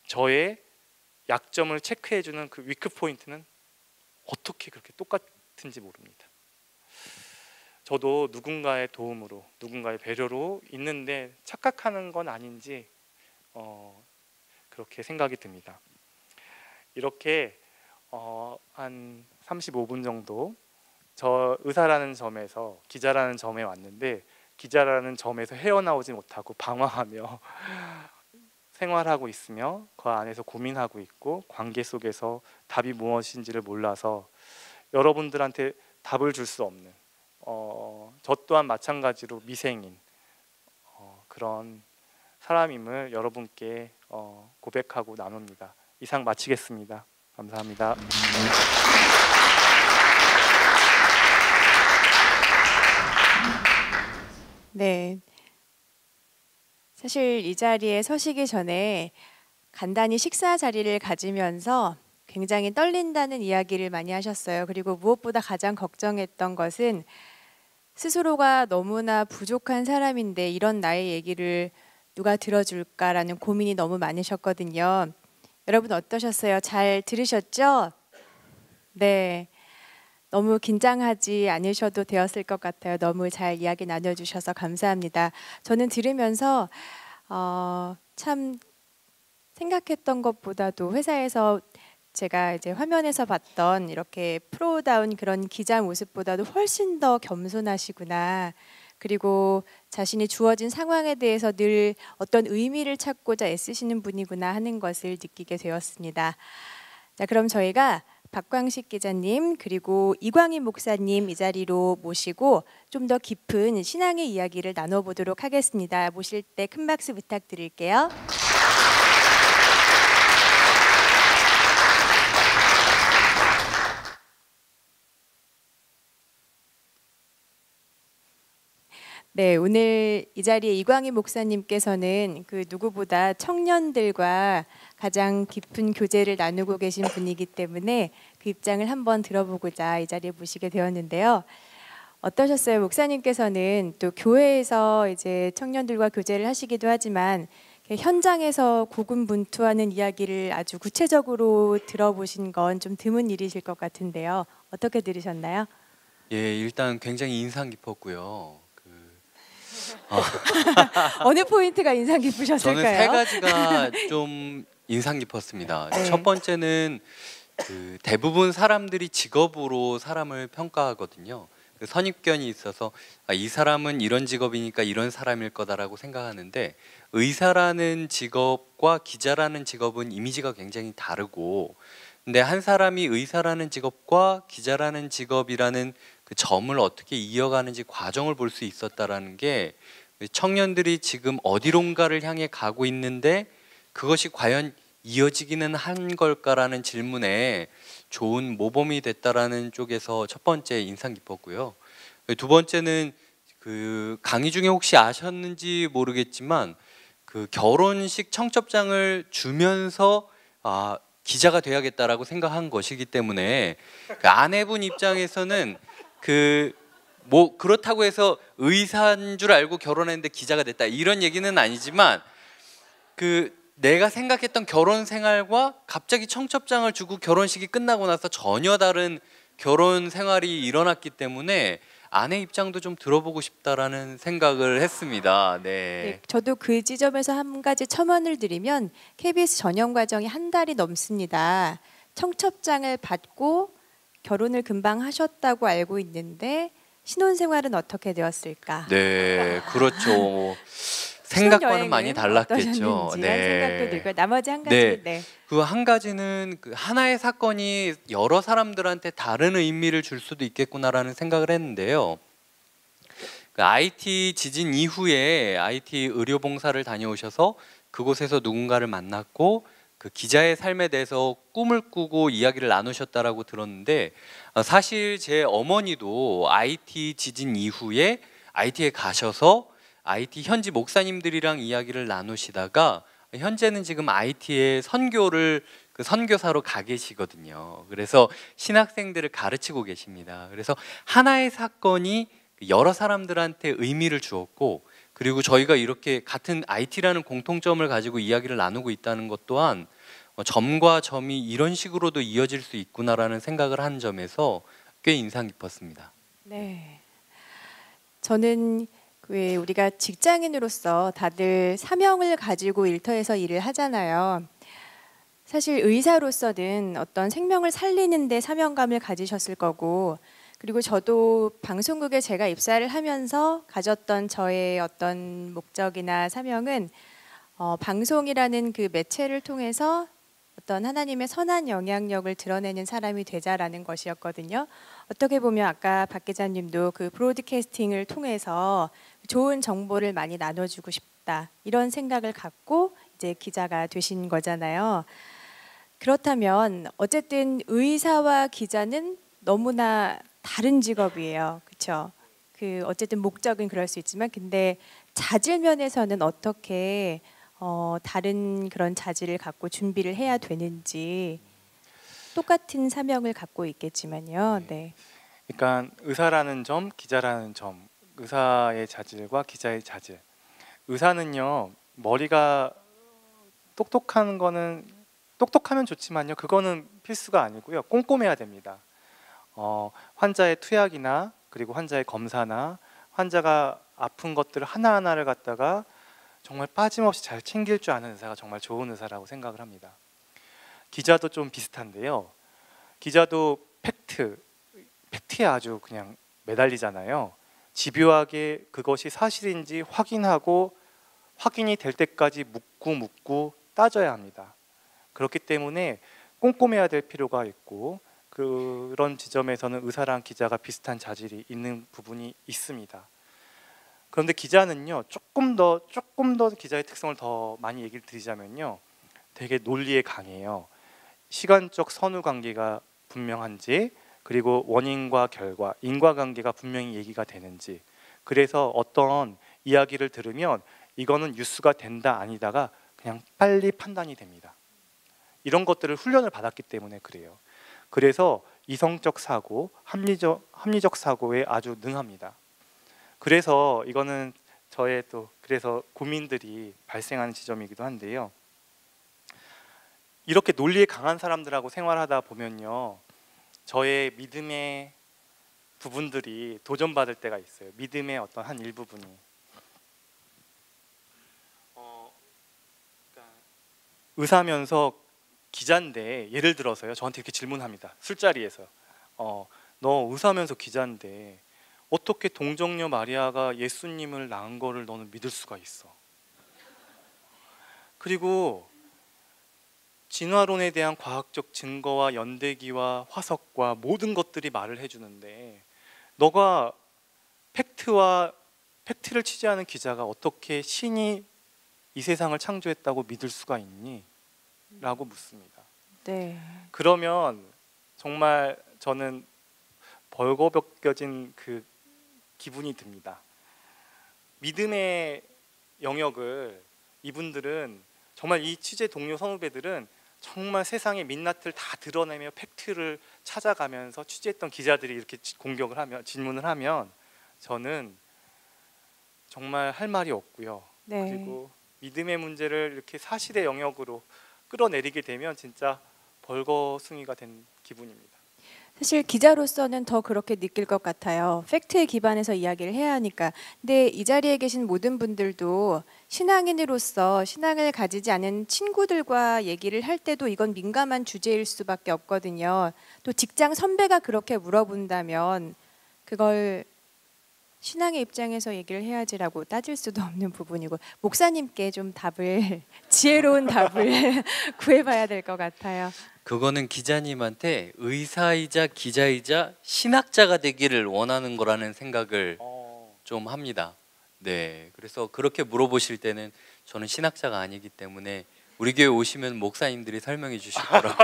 저의 약점을 체크해주는 그 위크 포인트는 어떻게 그렇게 똑같은지 모릅니다. 저도 누군가의 도움으로, 누군가의 배려로 있는데 착각하는 건 아닌지 그렇게 생각이 듭니다. 이렇게 한 35분 정도 저 의사라는 점에서 기자라는 점에 왔는데, 기자라는 점에서 헤어나오지 못하고 방황하며 생활하고 있으며 그 안에서 고민하고 있고 관계 속에서 답이 무엇인지를 몰라서 여러분들한테 답을 줄 수 없는, 저 또한 마찬가지로 미생인 그런 사람임을 여러분께 고백하고 나눕니다. 이상 마치겠습니다. 감사합니다. 네. 사실 이 자리에 서시기 전에 간단히 식사 자리를 가지면서 굉장히 떨린다는 이야기를 많이 하셨어요. 그리고 무엇보다 가장 걱정했던 것은 스스로가 너무나 부족한 사람인데 이런 나의 얘기를 누가 들어줄까라는 고민이 너무 많으셨거든요. 여러분 어떠셨어요? 잘 들으셨죠? 네. 너무 긴장하지 않으셔도 되었을 것 같아요. 너무 잘 이야기 나눠주셔서 감사합니다. 저는 들으면서 참 생각했던 것보다도 회사에서 제가 이제 화면에서 봤던 이렇게 프로다운 그런 기자 모습보다도 훨씬 더 겸손하시구나. 그리고 자신이 주어진 상황에 대해서 늘 어떤 의미를 찾고자 애쓰시는 분이구나 하는 것을 느끼게 되었습니다. 자, 그럼 저희가 박광식 기자님 그리고 이광희 목사님 이 자리로 모시고 좀 더 깊은 신앙의 이야기를 나눠보도록 하겠습니다. 모실 때 큰 박수 부탁드릴게요. 네, 오늘 이 자리에 이광희 목사님께서는 그 누구보다 청년들과 가장 깊은 교제를 나누고 계신 분이기 때문에 그 입장을 한번 들어보고자 이 자리에 모시게 되었는데요. 어떠셨어요? 목사님께서는 또 교회에서 이제 청년들과 교제를 하시기도 하지만 현장에서 고군분투하는 이야기를 아주 구체적으로 들어보신 건 좀 드문 일이실 것 같은데요. 어떻게 들으셨나요? 예, 일단 굉장히 인상 깊었고요. 어느 포인트가 인상 저는 깊으셨을까요? 세 가지가 좀 인상 깊었습니다. 네. 첫 번째는 대부분 사람들이 직업으로 사람을 평가하거든요. 그 선입견이 있어서 이 사람은 이런 직업이니까 이런 사람일 거다라고 생각하는데, 의사라는 직업과 기자라는 직업은 이미지가 굉장히 다르고, 근데 한 사람이 의사라는 직업과 기자라는 직업이라는 그 점을 어떻게 이어가는지 과정을 볼 수 있었다라는 게, 청년들이 지금 어디론가를 향해 가고 있는데 그것이 과연 이어지기는 한 걸까라는 질문에 좋은 모범이 됐다라는 쪽에서 첫 번째 인상 깊었고요. 두 번째는 그 강의 중에 혹시 아셨는지 모르겠지만 그 결혼식 청첩장을 주면서 기자가 돼야겠다라고 생각한 것이기 때문에 그 아내분 입장에서는 뭐 그렇다고 해서 의사인 줄 알고 결혼했는데 기자가 됐다 이런 얘기는 아니지만, 내가 생각했던 결혼 생활과 갑자기 청첩장을 주고 결혼식이 끝나고 나서 전혀 다른 결혼 생활이 일어났기 때문에 아내 입장도 좀 들어보고 싶다라는 생각을 했습니다. 네, 네. 저도 그 지점에서 한 가지 첨언을 드리면 KBS 전형 과정이 한 달이 넘습니다. 청첩장을 받고 결혼을 금방 하셨다고 알고 있는데 신혼생활은 어떻게 되었을까? 네, 그렇죠. 생각과는 많이 신혼여행은 달랐겠죠. 어떠셨는지 한 생각도 들고요. 나머지 한 네. 가지는 네. 그 한 가지는 그 하나의 사건이 여러 사람들한테 다른 의미를 줄 수도 있겠구나라는 생각을 했는데요. 그 IT 지진 이후에 IT 의료 봉사를 다녀오셔서 그곳에서 누군가를 만났고 그 기자의 삶에 대해서 꿈을 꾸고 이야기를 나누셨다라고 들었는데 사실 제 어머니도 IT 지진 이후에 IT에 가셔서 IT 현지 목사님들이랑 이야기를 나누시다가 현재는 지금 IT에 선교를 그 선교사로 가 계시거든요. 그래서 신학생들을 가르치고 계십니다. 그래서 하나의 사건이 여러 사람들한테 의미를 주었고 그리고 저희가 이렇게 같은 IT라는 공통점을 가지고 이야기를 나누고 있다는 것 또한 점과 점이 이런 식으로도 이어질 수 있구나라는 생각을 한 점에서 꽤 인상 깊었습니다. 네. 저는 왜 우리가 직장인으로서 다들 사명을 가지고 일터에서 일을 하잖아요. 사실 의사로서는 어떤 생명을 살리는 데 사명감을 가지셨을 거고 그리고 저도 방송국에 제가 입사를 하면서 가졌던 저의 어떤 목적이나 사명은 방송이라는 그 매체를 통해서 어떤 하나님의 선한 영향력을 드러내는 사람이 되자라는 것이었거든요. 어떻게 보면 아까 박 기자님도 그 브로드캐스팅을 통해서 좋은 정보를 많이 나눠주고 싶다 이런 생각을 갖고 이제 기자가 되신 거잖아요. 그렇다면 어쨌든 의사와 기자는 너무나 다른 직업이에요. 그렇죠? 그 어쨌든 목적은 그럴 수 있지만 근데 자질 면에서는 어떻게 다른 그런 자질을 갖고 준비를 해야 되는지 똑같은 사명을 갖고 있겠지만요. 네. 그러니까 의사라는 점, 기자라는 점, 의사의 자질과 기자의 자질. 의사는요 머리가 똑똑한 거는 똑똑하면 좋지만요 그거는 필수가 아니고요 꼼꼼해야 됩니다. 환자의 투약이나 그리고 환자의 검사나 환자가 아픈 것들 하나하나를 갖다가 정말 빠짐없이 잘 챙길 줄 아는 의사가 정말 좋은 의사라고 생각을 합니다. 기자도 좀 비슷한데요. 기자도 팩트에 아주 그냥 매달리잖아요. 집요하게 그것이 사실인지 확인하고 확인이 될 때까지 묻고 따져야 합니다. 그렇기 때문에 꼼꼼해야 될 필요가 있고 그런 지점에서는 의사랑 기자가 비슷한 자질이 있는 부분이 있습니다. 그런데 기자는요 조금 더 기자의 특성을 더 많이 얘기를 드리자면요 되게 논리에 강해요. 시간적 선후 관계가 분명한지 그리고 원인과 결과 인과관계가 분명히 얘기가 되는지 그래서 어떤 이야기를 들으면 이거는 뉴스가 된다 아니다가 그냥 빨리 판단이 됩니다. 이런 것들을 훈련을 받았기 때문에 그래요. 그래서 이성적 사고, 합리적 사고에 아주 능합니다. 그래서 이거는 저의 또 그래서 고민들이 발생하는 지점이기도 한데요. 이렇게 논리에 강한 사람들하고 생활하다 보면요, 저의 믿음의 부분들이 도전받을 때가 있어요. 믿음의 어떤 한 일부분이. 그러니까 의사면서 기자인데 예를 들어서요, 저한테 이렇게 질문합니다. 술자리에서 너 의사면서 기자인데 어떻게 동정녀 마리아가 예수님을 낳은 거를 너는 믿을 수가 있어? 그리고 진화론에 대한 과학적 증거와 연대기와 화석과 모든 것들이 말을 해주는데 너가 팩트를 취재하는 기자가 어떻게 신이 이 세상을 창조했다고 믿을 수가 있니? 라고 묻습니다. 네. 그러면 정말 저는 벌거벗겨진 그 기분이 듭니다. 믿음의 영역을 이분들은 정말 이 취재 동료 선후배들은 정말 세상의 민낯을 다 드러내며 팩트를 찾아가면서 취재했던 기자들이 이렇게 공격을 하면 질문을 하면 저는 정말 할 말이 없고요. 네. 그리고 믿음의 문제를 이렇게 사실의 영역으로 끌어내리게 되면 진짜 벌거숭이가 된 기분입니다. 사실 기자로서는 더 그렇게 느낄 것 같아요. 팩트에 기반해서 이야기를 해야 하니까. 근데 이 자리에 계신 모든 분들도 신앙인으로서 신앙을 가지지 않은 친구들과 얘기를 할 때도 이건 민감한 주제일 수밖에 없거든요. 또 직장 선배가 그렇게 물어본다면 그걸 신앙의 입장에서 얘기를 해야지라고 따질 수도 없는 부분이고, 목사님께 좀 답을 지혜로운 답을 구해봐야 될 것 같아요. 그거는 기자님한테 의사이자 기자이자 신학자가 되기를 원하는 거라는 생각을 좀 합니다. 네, 그래서 그렇게 물어보실 때는 저는 신학자가 아니기 때문에 우리 교회 오시면 목사님들이 설명해 주실 거라고.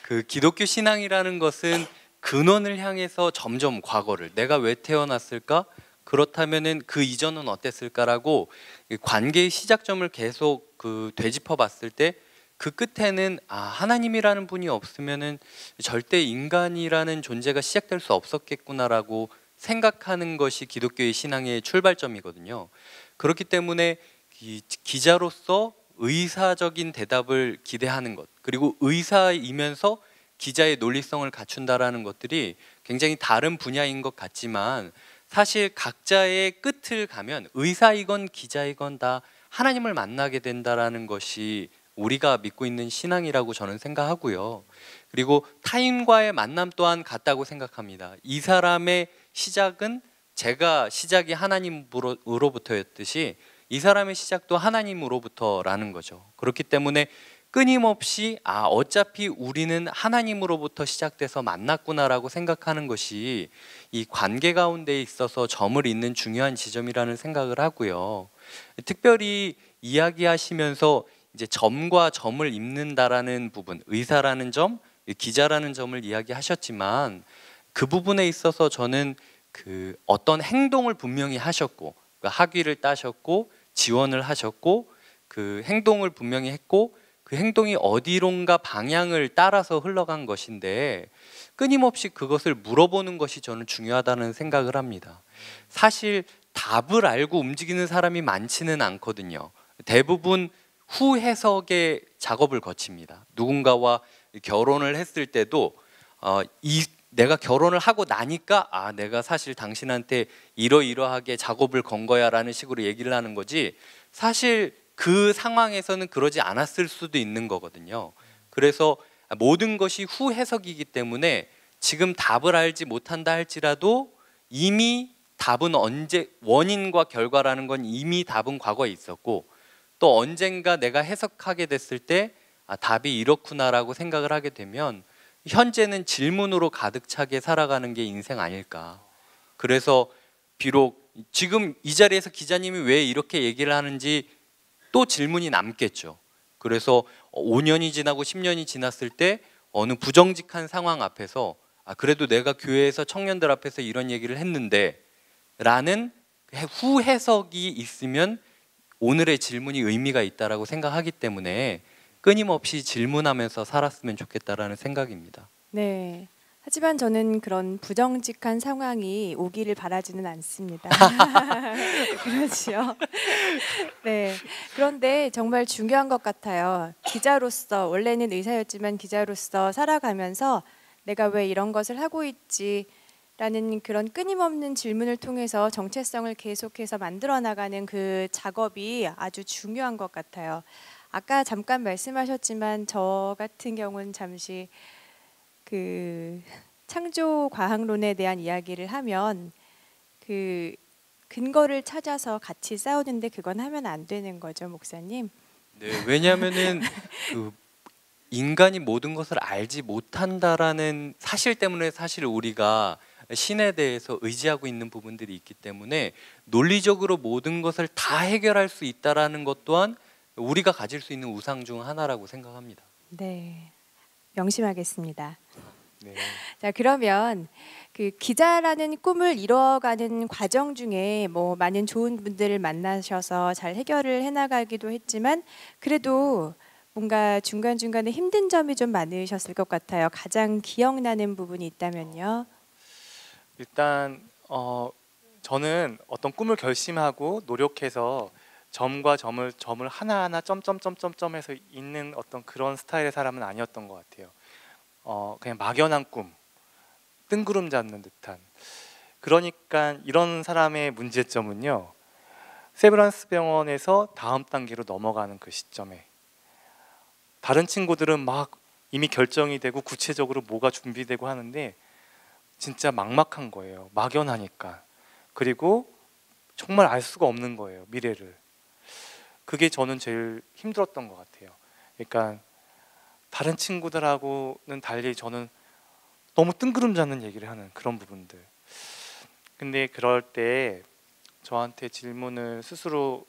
그 기독교 신앙이라는 것은 근원을 향해서 점점 과거를, 내가 왜 태어났을까? 그렇다면은 그 이전은 어땠을까라고 관계의 시작점을 계속 되짚어 봤을 때 그 끝에는 하나님이라는 분이 없으면은 절대 인간이라는 존재가 시작될 수 없었겠구나라고 생각하는 것이 기독교의 신앙의 출발점이거든요. 그렇기 때문에 기자로서 의사적인 대답을 기대하는 것, 그리고 의사이면서 기자의 논리성을 갖춘다라는 것들이 굉장히 다른 분야인 것 같지만, 사실 각자의 끝을 가면 의사이건 기자이건 다 하나님을 만나게 된다라는 것이 우리가 믿고 있는 신앙이라고 저는 생각하고요. 그리고 타인과의 만남 또한 같다고 생각합니다. 이 사람의 시작은 제가 시작이 하나님으로부터였듯이 이 사람의 시작도 하나님으로부터라는 거죠. 그렇기 때문에 끊임없이 어차피 우리는 하나님으로부터 시작돼서 만났구나라고 생각하는 것이 이 관계 가운데 있어서 점을 잇는 중요한 지점이라는 생각을 하고요. 특별히 이야기하시면서 이제 점과 점을 잇는다라는 부분, 의사라는 점, 기자라는 점을 이야기하셨지만, 그 부분에 있어서 저는 어떤 행동을 분명히 하셨고, 학위를 따셨고 지원을 하셨고 그 행동을 분명히 했고, 그 행동이 어디론가 방향을 따라서 흘러간 것인데 끊임없이 그것을 물어보는 것이 저는 중요하다는 생각을 합니다. 사실 답을 알고 움직이는 사람이 많지는 않거든요. 대부분 후해석의 작업을 거칩니다. 누군가와 결혼을 했을 때도 내가 결혼을 하고 나니까 내가 사실 당신한테 이러이러하게 작업을 건 거야 라는 식으로 얘기를 하는 거지, 사실 그 상황에서는 그러지 않았을 수도 있는 거거든요. 그래서 모든 것이 후해석이기 때문에 지금 답을 알지 못한다 할지라도 이미 답은 원인과 결과라는 건 이미 답은 과거에 있었고, 또 언젠가 내가 해석하게 됐을 때 답이 이렇구나라고 생각을 하게 되면 현재는 질문으로 가득 차게 살아가는 게 인생 아닐까. 그래서 비록 지금 이 자리에서 기자님이 왜 이렇게 얘기를 하는지 또 질문이 남겠죠. 그래서 5년이 지나고 10년이 지났을 때 어느 부정직한 상황 앞에서 그래도 내가 교회에서 청년들 앞에서 이런 얘기를 했는데 라는 후해석이 있으면 오늘의 질문이 의미가 있다라고 생각하기 때문에 끊임없이 질문하면서 살았으면 좋겠다라는 생각입니다. 네. 하지만 저는 그런 부정직한 상황이 오기를 바라지는 않습니다. 그렇죠. 네. 그런데 정말 중요한 것 같아요. 기자로서, 원래는 의사였지만 기자로서 살아가면서 내가 왜 이런 것을 하고 있지? 라는 그런 끊임없는 질문을 통해서 정체성을 계속해서 만들어 나가는 그 작업이 아주 중요한 것 같아요. 아까 잠깐 말씀하셨지만 저 같은 경우는 잠시 창조 과학론에 대한 이야기를 하면 그 근거를 찾아서 같이 싸우는데 그건 하면 안 되는 거죠, 목사님. 네, 왜냐하면은 인간이 모든 것을 알지 못한다라는 사실 때문에 사실 우리가 신에 대해서 의지하고 있는 부분들이 있기 때문에 논리적으로 모든 것을 다 해결할 수 있다라는 것 또한 우리가 가질 수 있는 우상 중 하나라고 생각합니다. 네, 명심하겠습니다. 네. 자, 그러면 그 기자라는 꿈을 이뤄가는 과정 중에 뭐 많은 좋은 분들을 만나셔서 잘 해결을 해나가기도 했지만 그래도 뭔가 중간중간에 힘든 점이 좀 많으셨을 것 같아요. 가장 기억나는 부분이 있다면요. 일단 저는 어떤 꿈을 결심하고 노력해서 점과 점을 하나하나 점점점점점해서 잇는 어떤 그런 스타일의 사람은 아니었던 것 같아요. 그냥 막연한 꿈, 뜬구름 잡는 듯한. 그러니까 이런 사람의 문제점은요, 세브란스 병원에서 다음 단계로 넘어가는 그 시점에 다른 친구들은 막 이미 결정이 되고 구체적으로 뭐가 준비되고 하는데 진짜 막막한 거예요. 막연하니까. 그리고 정말 알 수가 없는 거예요, 미래를. 그게 저는 제일 힘들었던 것 같아요. 그러니까 다른 친구들하고는 달리 저는 너무 뜬구름 잡는 얘기를 하는 그런 부분들. 근데 그럴 때 저한테 질문을 스스로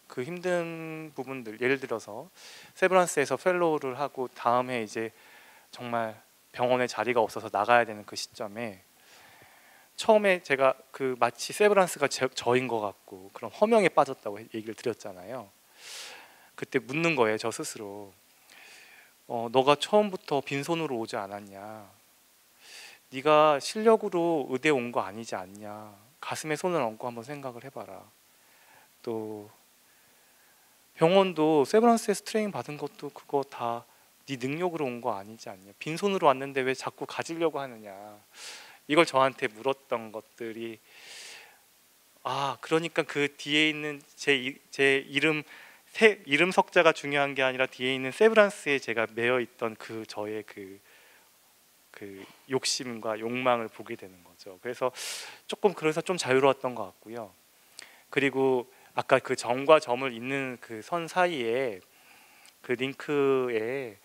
그 힘든 부분들, 예를 들어서 세브란스에서 펠로우를 하고 다음에 이제 정말 병원에 자리가 없어서 나가야 되는 그 시점에 처음에 제가 그 마치 세브란스가 저인 것 같고 그런 허명에 빠졌다고 얘기를 드렸잖아요. 그때 묻는 거예요, 저 스스로. 너가 처음부터 빈손으로 오지 않았냐? 네가 실력으로 의대 온 거 아니지 않냐? 가슴에 손을 얹고 한번 생각을 해봐라. 또 병원도 세브란스에서 트레이닝 받은 것도 그거 다 네 능력으로 온 거 아니지 않냐? 빈손으로 왔는데 왜 자꾸 가지려고 하느냐? 이걸 저한테 물었던 것들이, 그러니까 그 뒤에 있는 제 이름 석자가 중요한 게 아니라 뒤에 있는 세브란스에 제가 매여 있던 그 저의 그 욕심과 욕망을 보게 되는 거죠. 그래서 그래서 좀 자유로웠던 것 같고요. 그리고 아까 그 점과 점을 잇는 그 선 사이에 그 링크에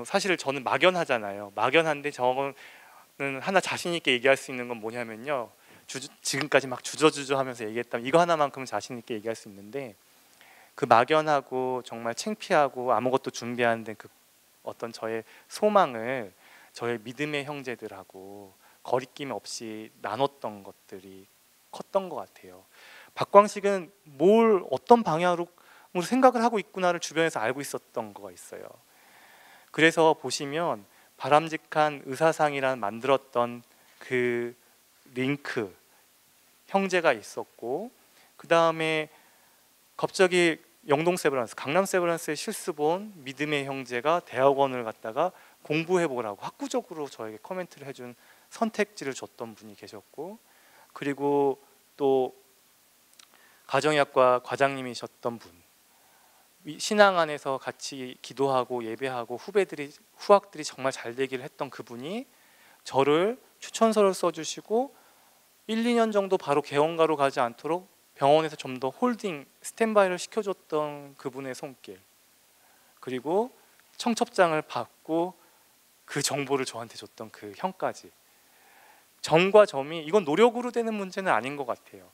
사실 저는 막연하잖아요. 막연한데 저거는 하나 자신 있게 얘기할 수 있는 건 뭐냐면요. 지금까지 막 주저주저 하면서 얘기했다면 이거 하나만큼은 자신 있게 얘기할 수 있는데, 그 막연하고 정말 창피하고 아무것도 준비하는 그 어떤 저의 소망을 저의 믿음의 형제들하고 거리낌 없이 나눴던 것들이 컸던 것 같아요. 박광식은 뭘 어떤 방향으로 생각을 하고 있구나를 주변에서 알고 있었던 거가 있어요. 그래서 보시면 바람직한 의사상이란 만들었던 그 링크 형제가 있었고, 그 다음에 갑자기 영동 세브란스, 강남 세브란스의 실습 온 믿음의 형제가 대학원을 갔다가 공부해보라고 학구적으로 저에게 코멘트를 해준 선택지를 줬던 분이 계셨고, 그리고 또 가정의학과 과장님이셨던 분, 신앙 안에서 같이 기도하고 예배하고 후학들이 정말 잘 되기를 했던 그분이 저를 추천서를 써주시고 1, 2년 정도 바로 개원가로 가지 않도록 병원에서 좀 더 홀딩, 스탠바이를 시켜줬던 그분의 손길, 그리고 청첩장을 받고 그 정보를 저한테 줬던 그 형까지. 점과 점이 이건 노력으로 되는 문제는 아닌 것 같아요.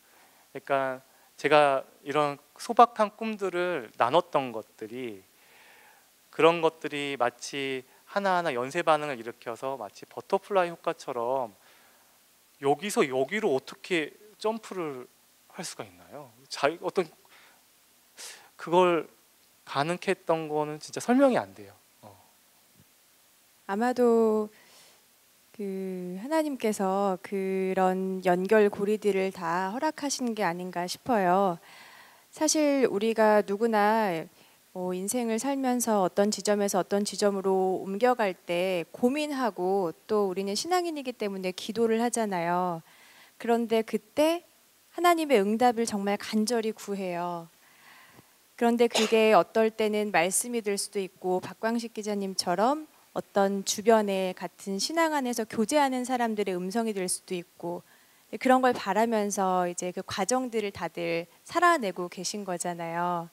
그러니까 제가 이런 소박한 꿈들을 나눴던 것들이, 그런 것들이 마치 하나하나 연쇄 반응을 일으켜서 마치 버터플라이 효과처럼 여기서 여기로 어떻게 점프를 할 수가 있나요? 어떤 그걸 가능케 했던 거는 진짜 설명이 안 돼요. 아마도 그 하나님께서 그런 연결고리들을 다 허락하신 게 아닌가 싶어요. 사실 우리가 누구나 인생을 살면서 어떤 지점에서 어떤 지점으로 옮겨갈 때 고민하고, 또 우리는 신앙인이기 때문에 기도를 하잖아요. 그런데 그때 하나님의 응답을 정말 간절히 구해요. 그런데 그게 어떨 때는 말씀이 될 수도 있고, 박광식 기자님처럼 어떤 주변에 같은 신앙 안에서 교제하는 사람들의 음성이 될 수도 있고, 그런 걸 바라면서 이제 그 과정들을 다들 살아내고 계신 거잖아요.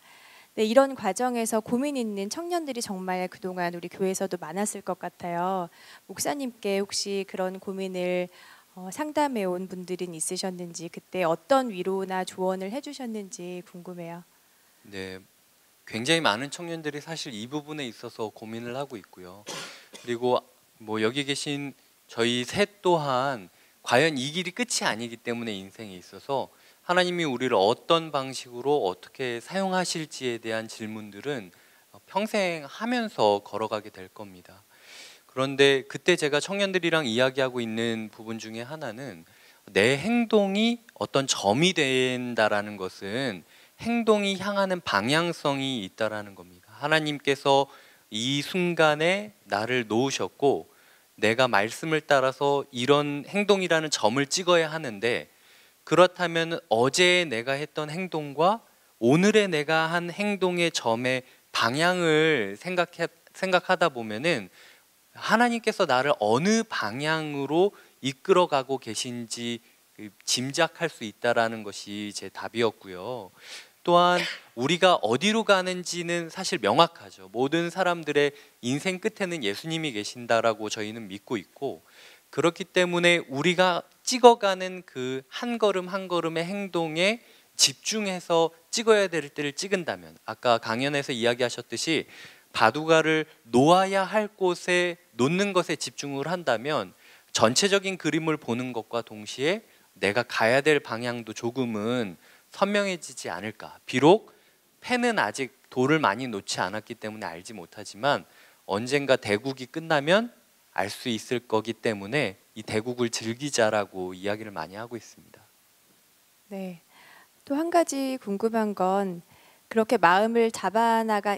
네, 이런 과정에서 고민 있는 청년들이 정말 그동안 우리 교회에서도 많았을 것 같아요. 목사님께 혹시 그런 고민을 상담해 온 분들은 있으셨는지, 그때 어떤 위로나 조언을 해주셨는지 궁금해요. 네, 굉장히 많은 청년들이 사실 이 부분에 있어서 고민을 하고 있고요. 그리고 뭐 여기 계신 저희 셋 또한 과연 이 길이 끝이 아니기 때문에 인생에 있어서 하나님이 우리를 어떤 방식으로 어떻게 사용하실지에 대한 질문들은 평생 하면서 걸어가게 될 겁니다. 그런데 그때 제가 청년들이랑 이야기하고 있는 부분 중에 하나는, 내 행동이 어떤 점이 된다라는 것은 행동이 향하는 방향성이 있다라는 겁니다. 하나님께서 이 순간에 나를 놓으셨고 내가 말씀을 따라서 이런 행동이라는 점을 찍어야 하는데, 그렇다면 어제 내가 했던 행동과 오늘의 내가 한 행동의 점의 방향을 생각하다 보면은 하나님께서 나를 어느 방향으로 이끌어가고 계신지 짐작할 수 있다라는 것이 제 답이었고요. 또한 우리가 어디로 가는지는 사실 명확하죠. 모든 사람들의 인생 끝에는 예수님이 계신다라고 저희는 믿고 있고, 그렇기 때문에 우리가 찍어가는 그 한 걸음 한 걸음의 행동에 집중해서 찍어야 될 때를 찍은다면, 아까 강연에서 이야기하셨듯이 바둑알을 놓아야 할 곳에 놓는 것에 집중을 한다면 전체적인 그림을 보는 것과 동시에 내가 가야 될 방향도 조금은 선명해지지 않을까. 비록 패는 아직 돌을 많이 놓지 않았기 때문에 알지 못하지만 언젠가 대국이 끝나면 알 수 있을 거기 때문에 이 대국을 즐기자라고 이야기를 많이 하고 있습니다. 네. 또 한 가지 궁금한 건, 그렇게 마음을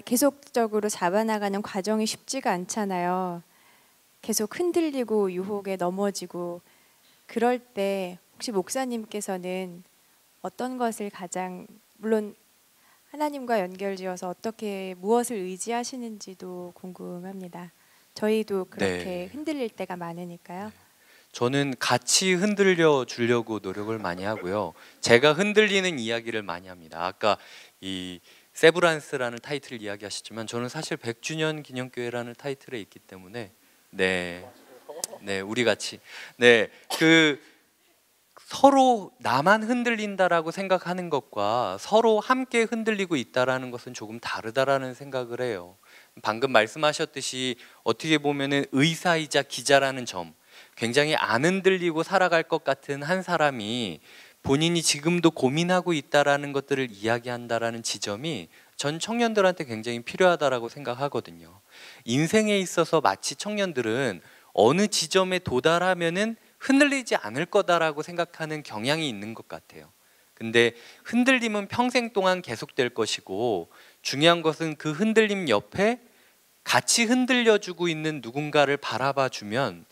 계속적으로 잡아나가는 과정이 쉽지가 않잖아요. 계속 흔들리고 유혹에 넘어지고, 그럴 때 혹시 목사님께서는 어떤 것을 가장, 물론 하나님과 연결지어서 어떻게 무엇을 의지하시는지도 궁금합니다. 저희도 그렇게 네. 흔들릴 때가 많으니까요. 저는 같이 흔들려 주려고 노력을 많이 하고요. 제가 흔들리는 이야기를 많이 합니다. 아까 이 세브란스라는 타이틀을 이야기하셨지만 저는 사실 100주년 기념교회라는 타이틀에 있기 때문에 네, 우리 같이 서로 나만 흔들린다라고 생각하는 것과 서로 함께 흔들리고 있다라는 것은 조금 다르다라는 생각을 해요. 방금 말씀하셨듯이 어떻게 보면은 의사이자 기자라는 점, 굉장히 안 흔들리고 살아갈 것 같은 한 사람이 본인이 지금도 고민하고 있다라는 것들을 이야기한다라는 지점이 전 청년들한테 굉장히 필요하다라고 생각하거든요. 인생에 있어서 마치 청년들은 어느 지점에 도달하면은 흔들리지 않을 거다라고 생각하는 경향이 있는 것 같아요. 근데 흔들림은 평생 동안 계속될 것이고, 중요한 것은 그 흔들림 옆에 같이 흔들려주고 있는 누군가를 바라봐 주면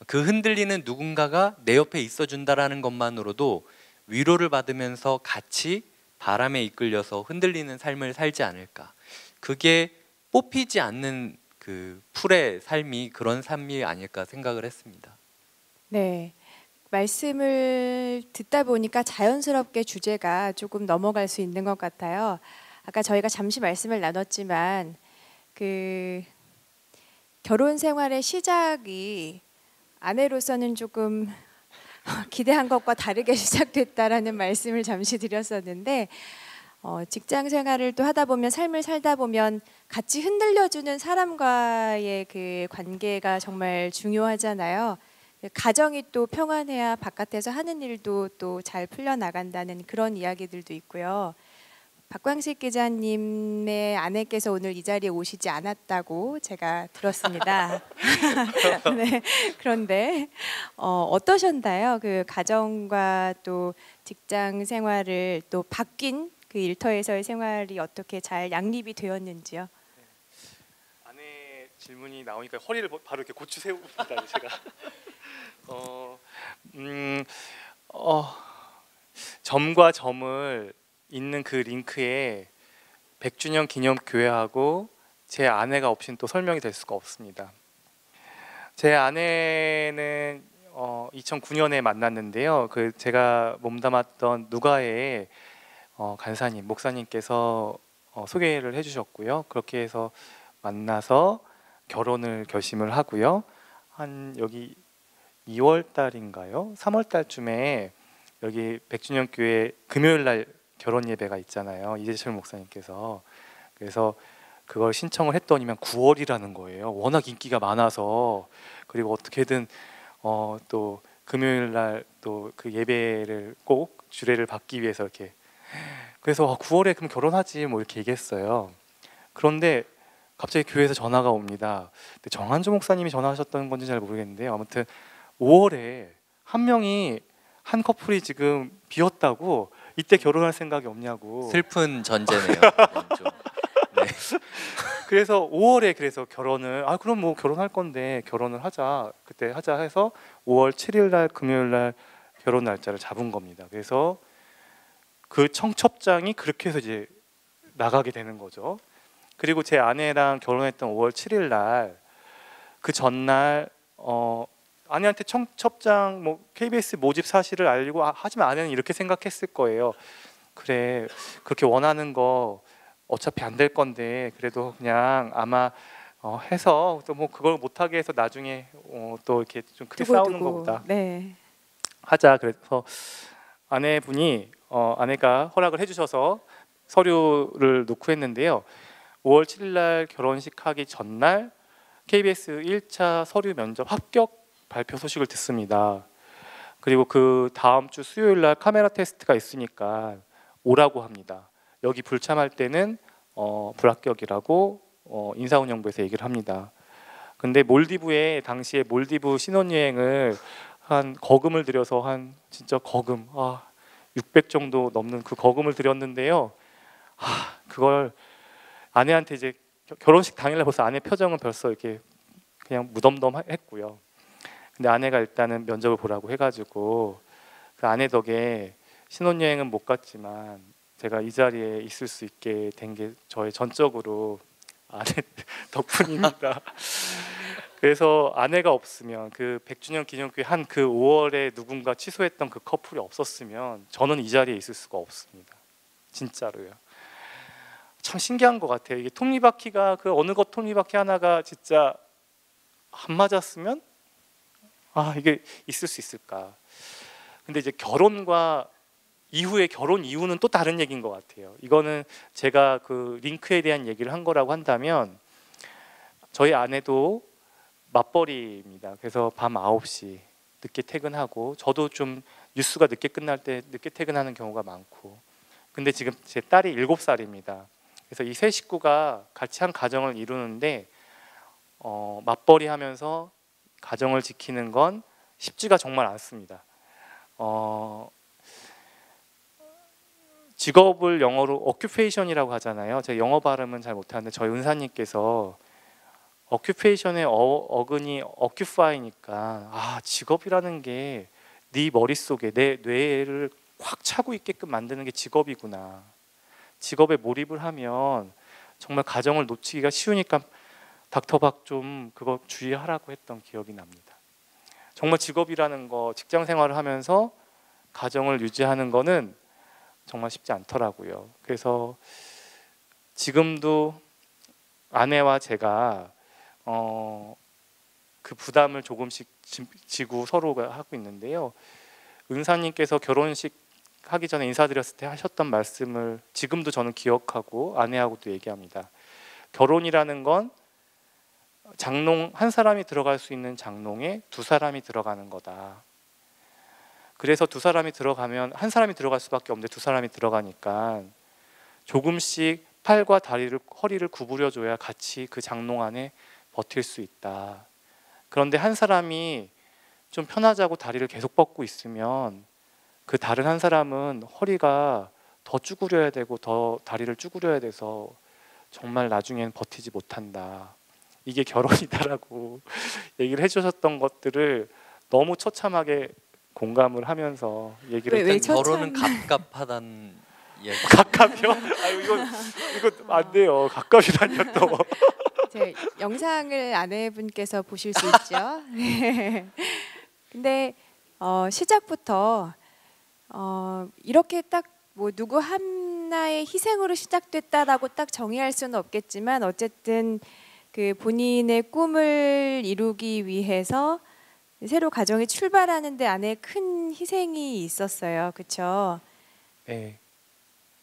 그 흔들리는 누군가가 내 옆에 있어준다라는 것만으로도 위로를 받으면서 같이 바람에 이끌려서 흔들리는 삶을 살지 않을까. 그게 뽑히지 않는 그 풀의 삶이 그런 삶이 아닐까 생각을 했습니다. 네. 말씀을 듣다 보니까 자연스럽게 주제가 조금 넘어갈 수 있는 것 같아요. 아까 저희가 잠시 말씀을 나눴지만 그 결혼 생활의 시작이 아내로서는 조금 기대한 것과 다르게 시작됐다라는 말씀을 잠시 드렸었는데, 직장 생활을 또 하다 보면, 삶을 살다 보면 같이 흔들려주는 사람과의 그 관계가 정말 중요하잖아요. 가정이 또 평안해야 바깥에서 하는 일도 또 잘 풀려나간다는 그런 이야기들도 있고요. 박광식 기자님의 아내께서 오늘 이 자리에 오시지 않았다고 제가 들었습니다. 네, 그런데 어떠셨나요? 그 가정과 또 직장 생활을 또 바뀐 그 일터에서의 생활이 어떻게 잘 양립이 되었는지요? 아내 질문이 나오니까 허리를 바로 이렇게 고추 세웁니다. 제가 점과 점을 있는 그 링크에 100주년 기념 교회하고 제 아내가 없이는 또 설명이 될 수가 없습니다. 제 아내는 2009년에 만났는데요. 그 제가 몸담았던 누가의 간사님, 목사님께서 소개를 해주셨고요. 그렇게 해서 만나서 결혼을 결심을 하고요. 한 여기 2월 달인가요? 3월 달쯤에 여기 100주년 교회 금요일 날 결혼 예배가 있잖아요. 이재철 목사님께서. 그래서 그걸 신청을 했더니만 9월이라는 거예요. 워낙 인기가 많아서. 그리고 어떻게든 또 금요일 날 또 그 예배를 꼭 주례를 받기 위해서 이렇게, 그래서 9월에 그럼 결혼하지 뭐 이렇게 얘기했어요. 그런데 갑자기 교회에서 전화가 옵니다. 근데 정한조 목사님이 전화하셨던 건지 잘 모르겠는데요. 아무튼 5월에 한 커플이 지금 비었다고, 이때 결혼할 생각이 없냐고. 슬픈 전제네요. 좀. 네. 그래서 5월에 그래서 결혼을 그럼 뭐 결혼할 건데 결혼을 하자 그때 하자 해서 5월 7일 날 금요일 날 결혼 날짜를 잡은 겁니다. 그래서 그 청첩장이 그렇게 해서 이제 나가게 되는 거죠. 그리고 제 아내랑 결혼했던 5월 7일 날 그 전날 아내한테 청첩장 뭐 KBS 모집 사실을 알리고 하지만 아내는 이렇게 생각했을 거예요. 그래 그렇게 원하는 거 어차피 안 될 건데 그래도 그냥 아마 해서 또 뭐 그걸 못하게 해서 나중에 또 이렇게 좀 크게 싸우는 것보다 네. 하자. 그래서 아내분이 아내가 허락을 해주셔서 서류를 놓고 했는데요. 5월 7일 날 결혼식 하기 전날 KBS 1차 서류 면접 합격 발표 소식을 듣습니다. 그리고 그 다음 주 수요일 날 카메라 테스트가 있으니까 오라고 합니다. 여기 불참할 때는 불합격이라고 인사운영부에서 얘기를 합니다. 근데 몰디브에 당시에 몰디브 신혼여행을 한 거금을 들여서 한 진짜 거금 600 정도 넘는 그 거금을 들였는데요. 그걸 아내한테 이제 결혼식 당일날 벌써 아내 표정은 벌써 이렇게 그냥 무덤덤했고요. 근데 아내가 일단은 면접을 보라고 해가지고 그 아내 덕에 신혼여행은 못 갔지만 제가 이 자리에 있을 수 있게 된 게 저의 전적으로 아내 덕분입니다. 그래서 아내가 없으면 그 100주년 기념교회 한 그 5월에 누군가 취소했던 그 커플이 없었으면 저는 이 자리에 있을 수가 없습니다. 진짜로요. 참 신기한 것 같아요. 이게 톱니바퀴가 그 어느 것 톱니바퀴 하나가 진짜 안 맞았으면 이게 있을 수 있을까. 근데 이제 결혼과 이후에 결혼 이후는 또 다른 얘기인 것 같아요. 이거는 제가 그 링크에 대한 얘기를 한 거라고 한다면 저희 아내도 맞벌이입니다. 그래서 밤 9시 늦게 퇴근하고 저도 좀 뉴스가 늦게 끝날 때 늦게 퇴근하는 경우가 많고 근데 지금 제 딸이 7살입니다. 그래서 이 세 식구가 같이 한 가정을 이루는데 맞벌이 하면서 가정을 지키는 건 쉽지가 정말 않습니다. 직업을 영어로 occupation이라고 하잖아요. 제가 영어 발음은 잘 못하는데 저희 은사님께서 occupation의 어근이 occupy니까 직업이라는 게 네 머릿속에 내 뇌를 꽉 차고 있게끔 만드는 게 직업이구나. 직업에 몰입을 하면 정말 가정을 놓치기가 쉬우니까 닥터박 좀 그거 주의하라고 했던 기억이 납니다. 정말 직업이라는 거 직장 생활을 하면서 가정을 유지하는 거는 정말 쉽지 않더라고요. 그래서 지금도 아내와 제가 그 부담을 조금씩 지고 서로가 하고 있는데요. 은사님께서 결혼식 하기 전에 인사드렸을 때 하셨던 말씀을 지금도 저는 기억하고 아내하고도 얘기합니다. 결혼이라는 건 장롱 한 사람이 들어갈 수 있는 장롱에 두 사람이 들어가는 거다. 그래서 두 사람이 들어가면 한 사람이 들어갈 수밖에 없는데 두 사람이 들어가니까 조금씩 팔과 다리를 허리를 구부려줘야 같이 그 장롱 안에 버틸 수 있다. 그런데 한 사람이 좀 편하자고 다리를 계속 뻗고 있으면 그 다른 한 사람은 허리가 더 쭈그려야 되고 더 다리를 쭈그려야 돼서 정말 나중엔 버티지 못한다. 이게 결혼이다라고 얘기를 해주셨던 것들을 너무 처참하게 공감을 하면서 얘기를 왜 했는데 결혼은 갑갑하다는 이야기. 갑갑이요? 이거 안 돼요. 갑갑이라뇨 또. 제 영상을 아내분께서 보실 수 있죠. 네. 근데 시작부터 이렇게 딱 뭐 누구 하나의 희생으로 시작됐다라고 딱 정의할 수는 없겠지만 어쨌든 그 본인의 꿈을 이루기 위해서 새로 가정이 출발하는데 안에 큰 희생이 있었어요. 그렇죠? 네.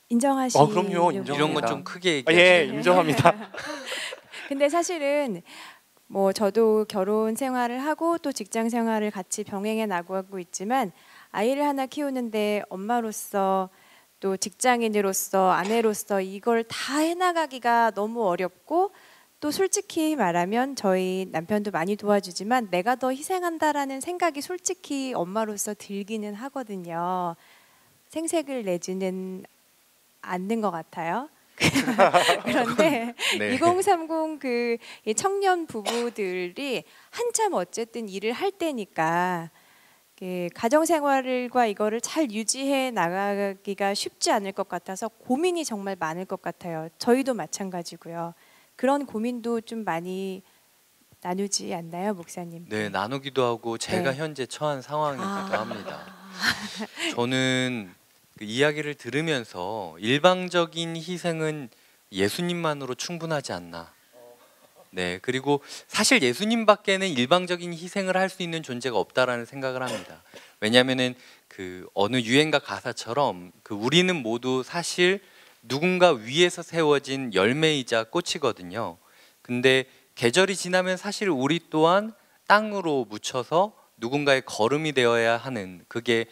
인정하시죠? 그럼요. 인정합니다. 이런 건 좀 크게 예, 얘기하세요. 인정합니다. 근데 사실은 뭐 저도 결혼 생활을 하고 또 직장 생활을 같이 병행해 나가고 있지만 아이를 하나 키우는데 엄마로서 또 직장인으로서 아내로서 이걸 다 해나가기가 너무 어렵고 또 솔직히 말하면 저희 남편도 많이 도와주지만 내가 더 희생한다라는 생각이 솔직히 엄마로서 들기는 하거든요. 생색을 내지는 않는 것 같아요. 그런데 네. 2030 그 이 청년 부부들이 한참 어쨌든 일을 할 때니까 가정 생활과 이거를 잘 유지해 나가기가 쉽지 않을 것 같아서 고민이 정말 많을 것 같아요. 저희도 마찬가지고요. 그런 고민도 좀 많이 나누지 않나요, 목사님? 네, 나누기도 하고 제가 네. 현재 처한 상황이기도 아. 합니다. 저는 그 이야기를 들으면서 일방적인 희생은 예수님만으로 충분하지 않나. 네, 그리고 사실 예수님밖에는 일방적인 희생을 할 수 있는 존재가 없다라는 생각을 합니다. 왜냐하면은 그 어느 유행가 가사처럼 그 우리는 모두 사실 누군가 위에서 세워진 열매이자 꽃이거든요. 근데 계절이 지나면 사실 우리 또한 땅으로 묻혀서 누군가의 거름이 되어야 하는, 그게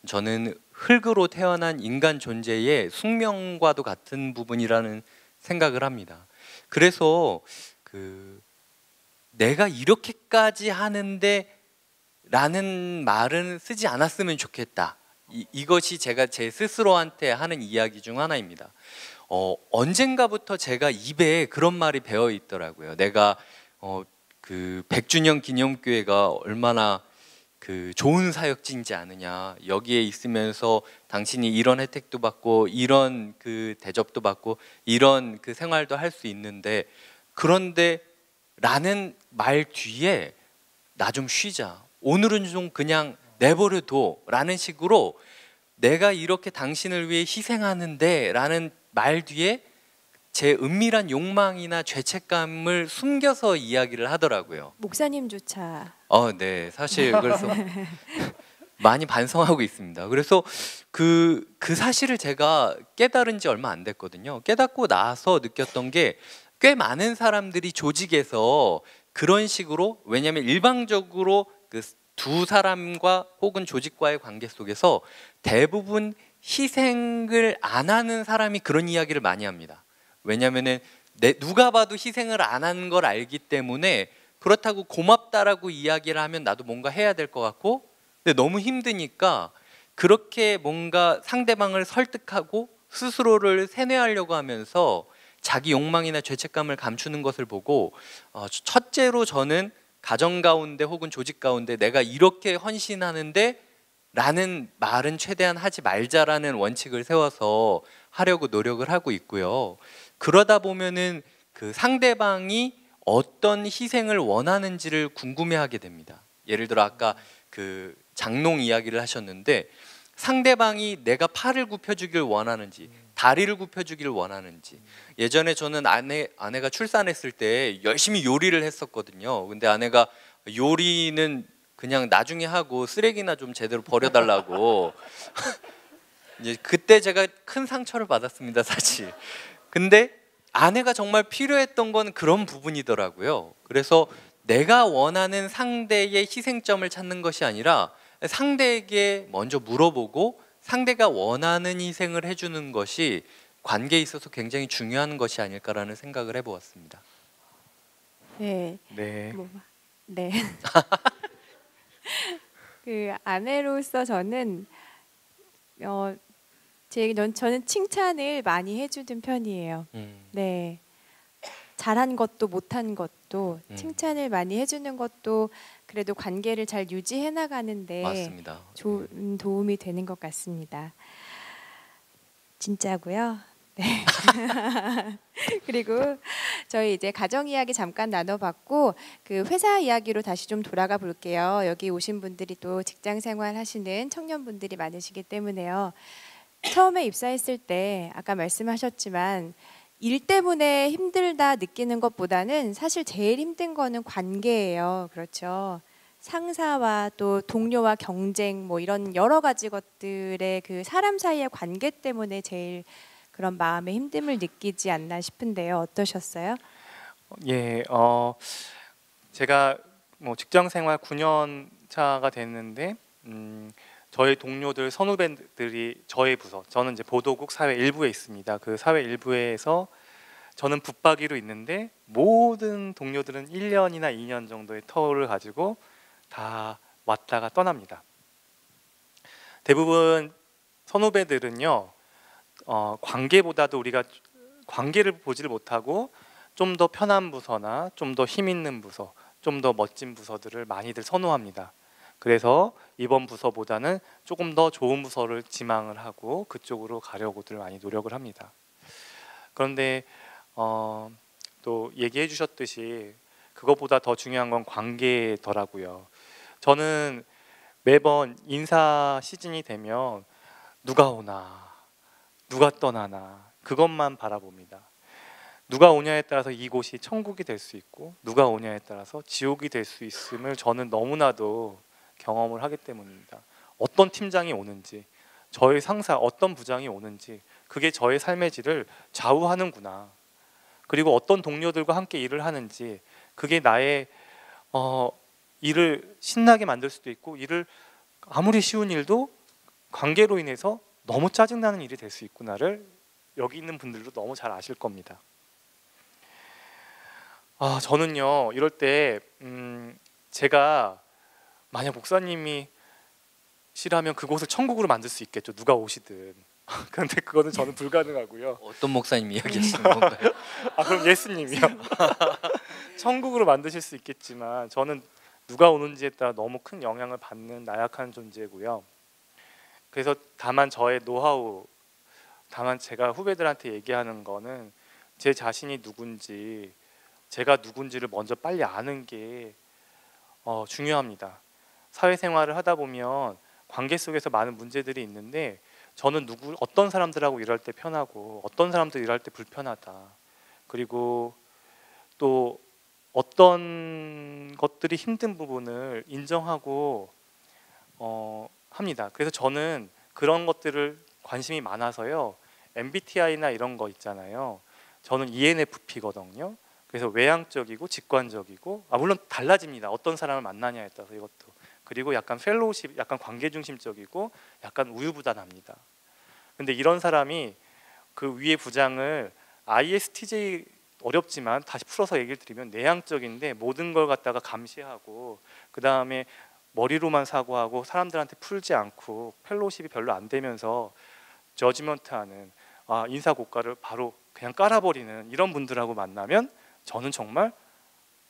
저는 흙으로 태어난 인간 존재의 숙명과도 같은 부분이라는 생각을 합니다. 그래서 그 내가 이렇게까지 하는데 라는 말은 쓰지 않았으면 좋겠다. 이것이 제가 제 스스로한테 하는 이야기 중 하나입니다. 언젠가부터 제가 입에 그런 말이 배어 있더라고요. 내가 그 100주년 기념교회가 얼마나 그 좋은 사역지인지 아느냐. 여기에 있으면서 당신이 이런 혜택도 받고 이런 그 대접도 받고 이런 그 생활도 할 수 있는데, 그런데 라는 말 뒤에 나 좀 쉬자, 오늘은 좀 그냥 내버려둬 라는 식으로 내가 이렇게 당신을 위해 희생하는데 라는 말 뒤에 제 은밀한 욕망이나 죄책감을 숨겨서 이야기를 하더라고요. 목사님조차. 네, 사실 그래서 많이 반성하고 있습니다. 그래서 그 사실을 제가 깨달은 지 얼마 안 됐거든요. 깨닫고 나서 느꼈던 게 꽤 많은 사람들이 조직에서 그런 식으로, 왜냐하면 일방적으로 그 두 사람과 혹은 조직과의 관계 속에서 대부분 희생을 안 하는 사람이 그런 이야기를 많이 합니다. 왜냐하면은 누가 봐도 희생을 안 하는 걸 알기 때문에, 그렇다고 고맙다라고 이야기를 하면 나도 뭔가 해야 될 것 같고, 근데 너무 힘드니까 그렇게 뭔가 상대방을 설득하고 스스로를 세뇌하려고 하면서 자기 욕망이나 죄책감을 감추는 것을 보고, 첫째로 저는 가정 가운데 혹은 조직 가운데 내가 이렇게 헌신하는데 라는 말은 최대한 하지 말자라는 원칙을 세워서 하려고 노력을 하고 있고요. 그러다 보면은 그 상대방이 어떤 희생을 원하는지를 궁금해하게 됩니다. 예를 들어 아까 그 장롱 이야기를 하셨는데, 상대방이 내가 팔을 굽혀주길 원하는지 다리를 굽혀주길 원하는지. 예전에 저는 아내가 출산했을 때 열심히 요리를 했었거든요. 근데 아내가 요리는 그냥 나중에 하고 쓰레기나 좀 제대로 버려달라고 이제 그때 제가 큰 상처를 받았습니다, 사실. 근데 아내가 정말 필요했던 건 그런 부분이더라고요. 그래서 내가 원하는 상대의 희생점을 찾는 것이 아니라 상대에게 먼저 물어보고 상대가 원하는 희생을 해주는 것이 관계에 있어서 굉장히 중요한 것이 아닐까라는 생각을 해보았습니다. 네. 네. 네. 그 아내로서 저는 저는 칭찬을 많이 해주는 편이에요. 네. 잘한 것도 못한 것도 칭찬을 많이 해주는 것도 그래도 관계를 잘 유지해 나가는데 맞습니다. 좋은 도움이 되는 것 같습니다. 진짜고요. 네. 그리고 저희 이제 가정 이야기 잠깐 나눠봤고, 그 회사 이야기로 다시 좀 돌아가 볼게요. 여기 오신 분들이 또 직장 생활 하시는 청년분들이 많으시기 때문에요. 처음에 입사했을 때 아까 말씀하셨지만 일 때문에 힘들다 느끼는 것보다는 사실 제일 힘든 거는 관계예요. 그렇죠. 상사와 또 동료와 경쟁 뭐 이런 여러 가지 것들의 그 사람 사이의 관계 때문에 제일 그런 마음의 힘듦을 느끼지 않나 싶은데요. 어떠셨어요? 예, 제가 뭐 직장 생활 9년 차가 됐는데 저희 동료들 선후배들이 저희 부서, 저는 이제 보도국 사회 일부에 있습니다. 그 사회 일부에서 저는 붙박이로 있는데 모든 동료들은 1년이나 2년 정도의 터를 가지고 다 왔다가 떠납니다. 대부분 선후배들은요, 관계보다도 우리가 관계를 보지를 못하고 좀 더 편한 부서나 좀 더 힘 있는 부서, 좀 더 멋진 부서들을 많이들 선호합니다. 그래서 이번 부서보다는 조금 더 좋은 부서를 지망을 하고 그쪽으로 가려고들 많이 노력을 합니다. 그런데 또 얘기해 주셨듯이 그것보다 더 중요한 건 관계더라고요. 저는 매번 인사 시즌이 되면 누가 오나 누가 떠나나 그것만 바라봅니다. 누가 오냐에 따라서 이곳이 천국이 될 수 있고 누가 오냐에 따라서 지옥이 될 수 있음을 저는 너무나도 경험을 하기 때문입니다. 어떤 팀장이 오는지, 저의 상사 어떤 부장이 오는지 그게 저의 삶의 질을 좌우하는구나. 그리고 어떤 동료들과 함께 일을 하는지 그게 나의 일을 신나게 만들 수도 있고 일을 아무리 쉬운 일도 관계로 인해서 너무 짜증나는 일이 될 수 있구나를 여기 있는 분들도 너무 잘 아실 겁니다. 저는요 이럴 때 제가 만약 목사님이 싫어하면 그곳을 천국으로 만들 수 있겠죠. 누가 오시든. 그런데 그거는 저는 불가능하고요. 어떤 목사님 이야기하시는 건가요? 그럼 예수님이요. 천국으로 만드실 수 있겠지만 저는 누가 오는지에 따라 너무 큰 영향을 받는 나약한 존재고요. 그래서 다만 저의 노하우, 다만 제가 후배들한테 얘기하는 거는 제 자신이 누군지, 제가 누군지를 먼저 빨리 아는 게 중요합니다. 사회생활을 하다 보면 관계 속에서 많은 문제들이 있는데 저는 어떤 사람들하고 일할 때 편하고 어떤 사람들 일할 때 불편하다. 그리고 또 어떤 것들이 힘든 부분을 인정하고 합니다. 그래서 저는 그런 것들을 관심이 많아서요. MBTI나 이런 거 있잖아요. 저는 ENFP거든요. 그래서 외향적이고 직관적이고 물론 달라집니다. 어떤 사람을 만나냐에 따라서 이것도. 그리고 약간 펠로우십, 약간 관계 중심적이고 약간 우유부단합니다. 근데 이런 사람이 그 위에 부장을 ISTJ 어렵지만 다시 풀어서 얘기를 드리면 내향적인데 모든 걸 갖다가 감시하고 그 다음에 머리로만 사고하고 사람들한테 풀지 않고 펠로우십이 별로 안 되면서 저지먼트하는 인사 고과를 바로 그냥 깔아버리는 이런 분들하고 만나면 저는 정말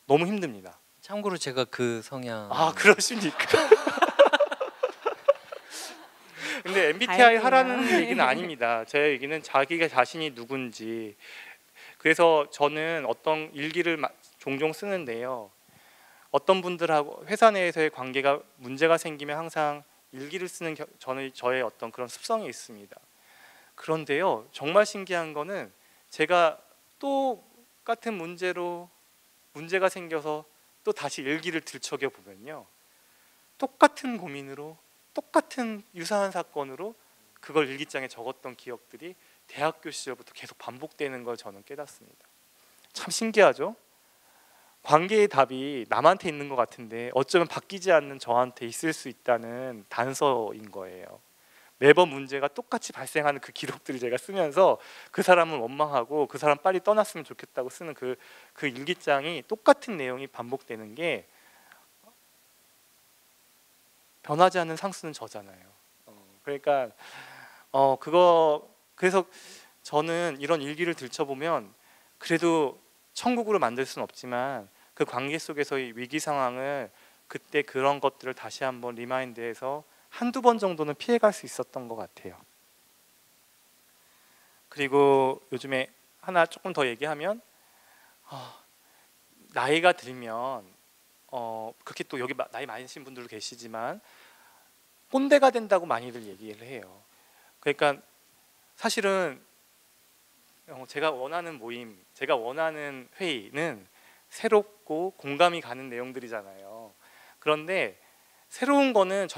너무 힘듭니다. 참고로 제가 그 성향. 그러십니까? 근데 MBTI 다행이에요. 하라는 얘기는 아닙니다. 제 얘기는 자기가 자신이 누군지. 그래서 저는 어떤 일기를 종종 쓰는데요. 어떤 분들하고 회사 내에서의 관계가 문제가 생기면 항상 일기를 쓰는 저의 어떤 그런 습성이 있습니다. 그런데요, 정말 신기한 거는 제가 똑같은 문제가 생겨서 또 다시 일기를 들춰겨 보면요, 똑같은 고민으로 똑같은 유사한 사건으로 그걸 일기장에 적었던 기억들이 대학교 시절부터 계속 반복되는 걸 저는 깨닫습니다. 참 신기하죠? 관계의 답이 남한테 있는 것 같은데 어쩌면 바뀌지 않는 저한테 있을 수 있다는 단서인 거예요. 매번 문제가 똑같이 발생하는 그 기록들을 제가 쓰면서 그 사람은 원망하고 그 사람 빨리 떠났으면 좋겠다고 쓰는 그 일기장이 똑같은 내용이 반복되는 게 변하지 않는 상수는 저잖아요. 그러니까 그래서 저는 이런 일기를 들춰보면 그래도 천국으로 만들 수는 없지만 그 관계 속에서의 위기 상황을 그때 그런 것들을 다시 한번 리마인드해서 한두 번 정도는 피해갈 수 있었던 것 같아요. 그리고 요즘에 하나 조금 더 얘기하면 나이가 들면 그렇게 또 여기 나이 많으신 분들도 계시지만 꼰대가 된다고 많이들 얘기를 해요. 그러니까 사실은 제가 원하는 모임, 제가 원하는 회의는 새롭고 공감이 가는 내용들이잖아요. 그런데 새로운 거는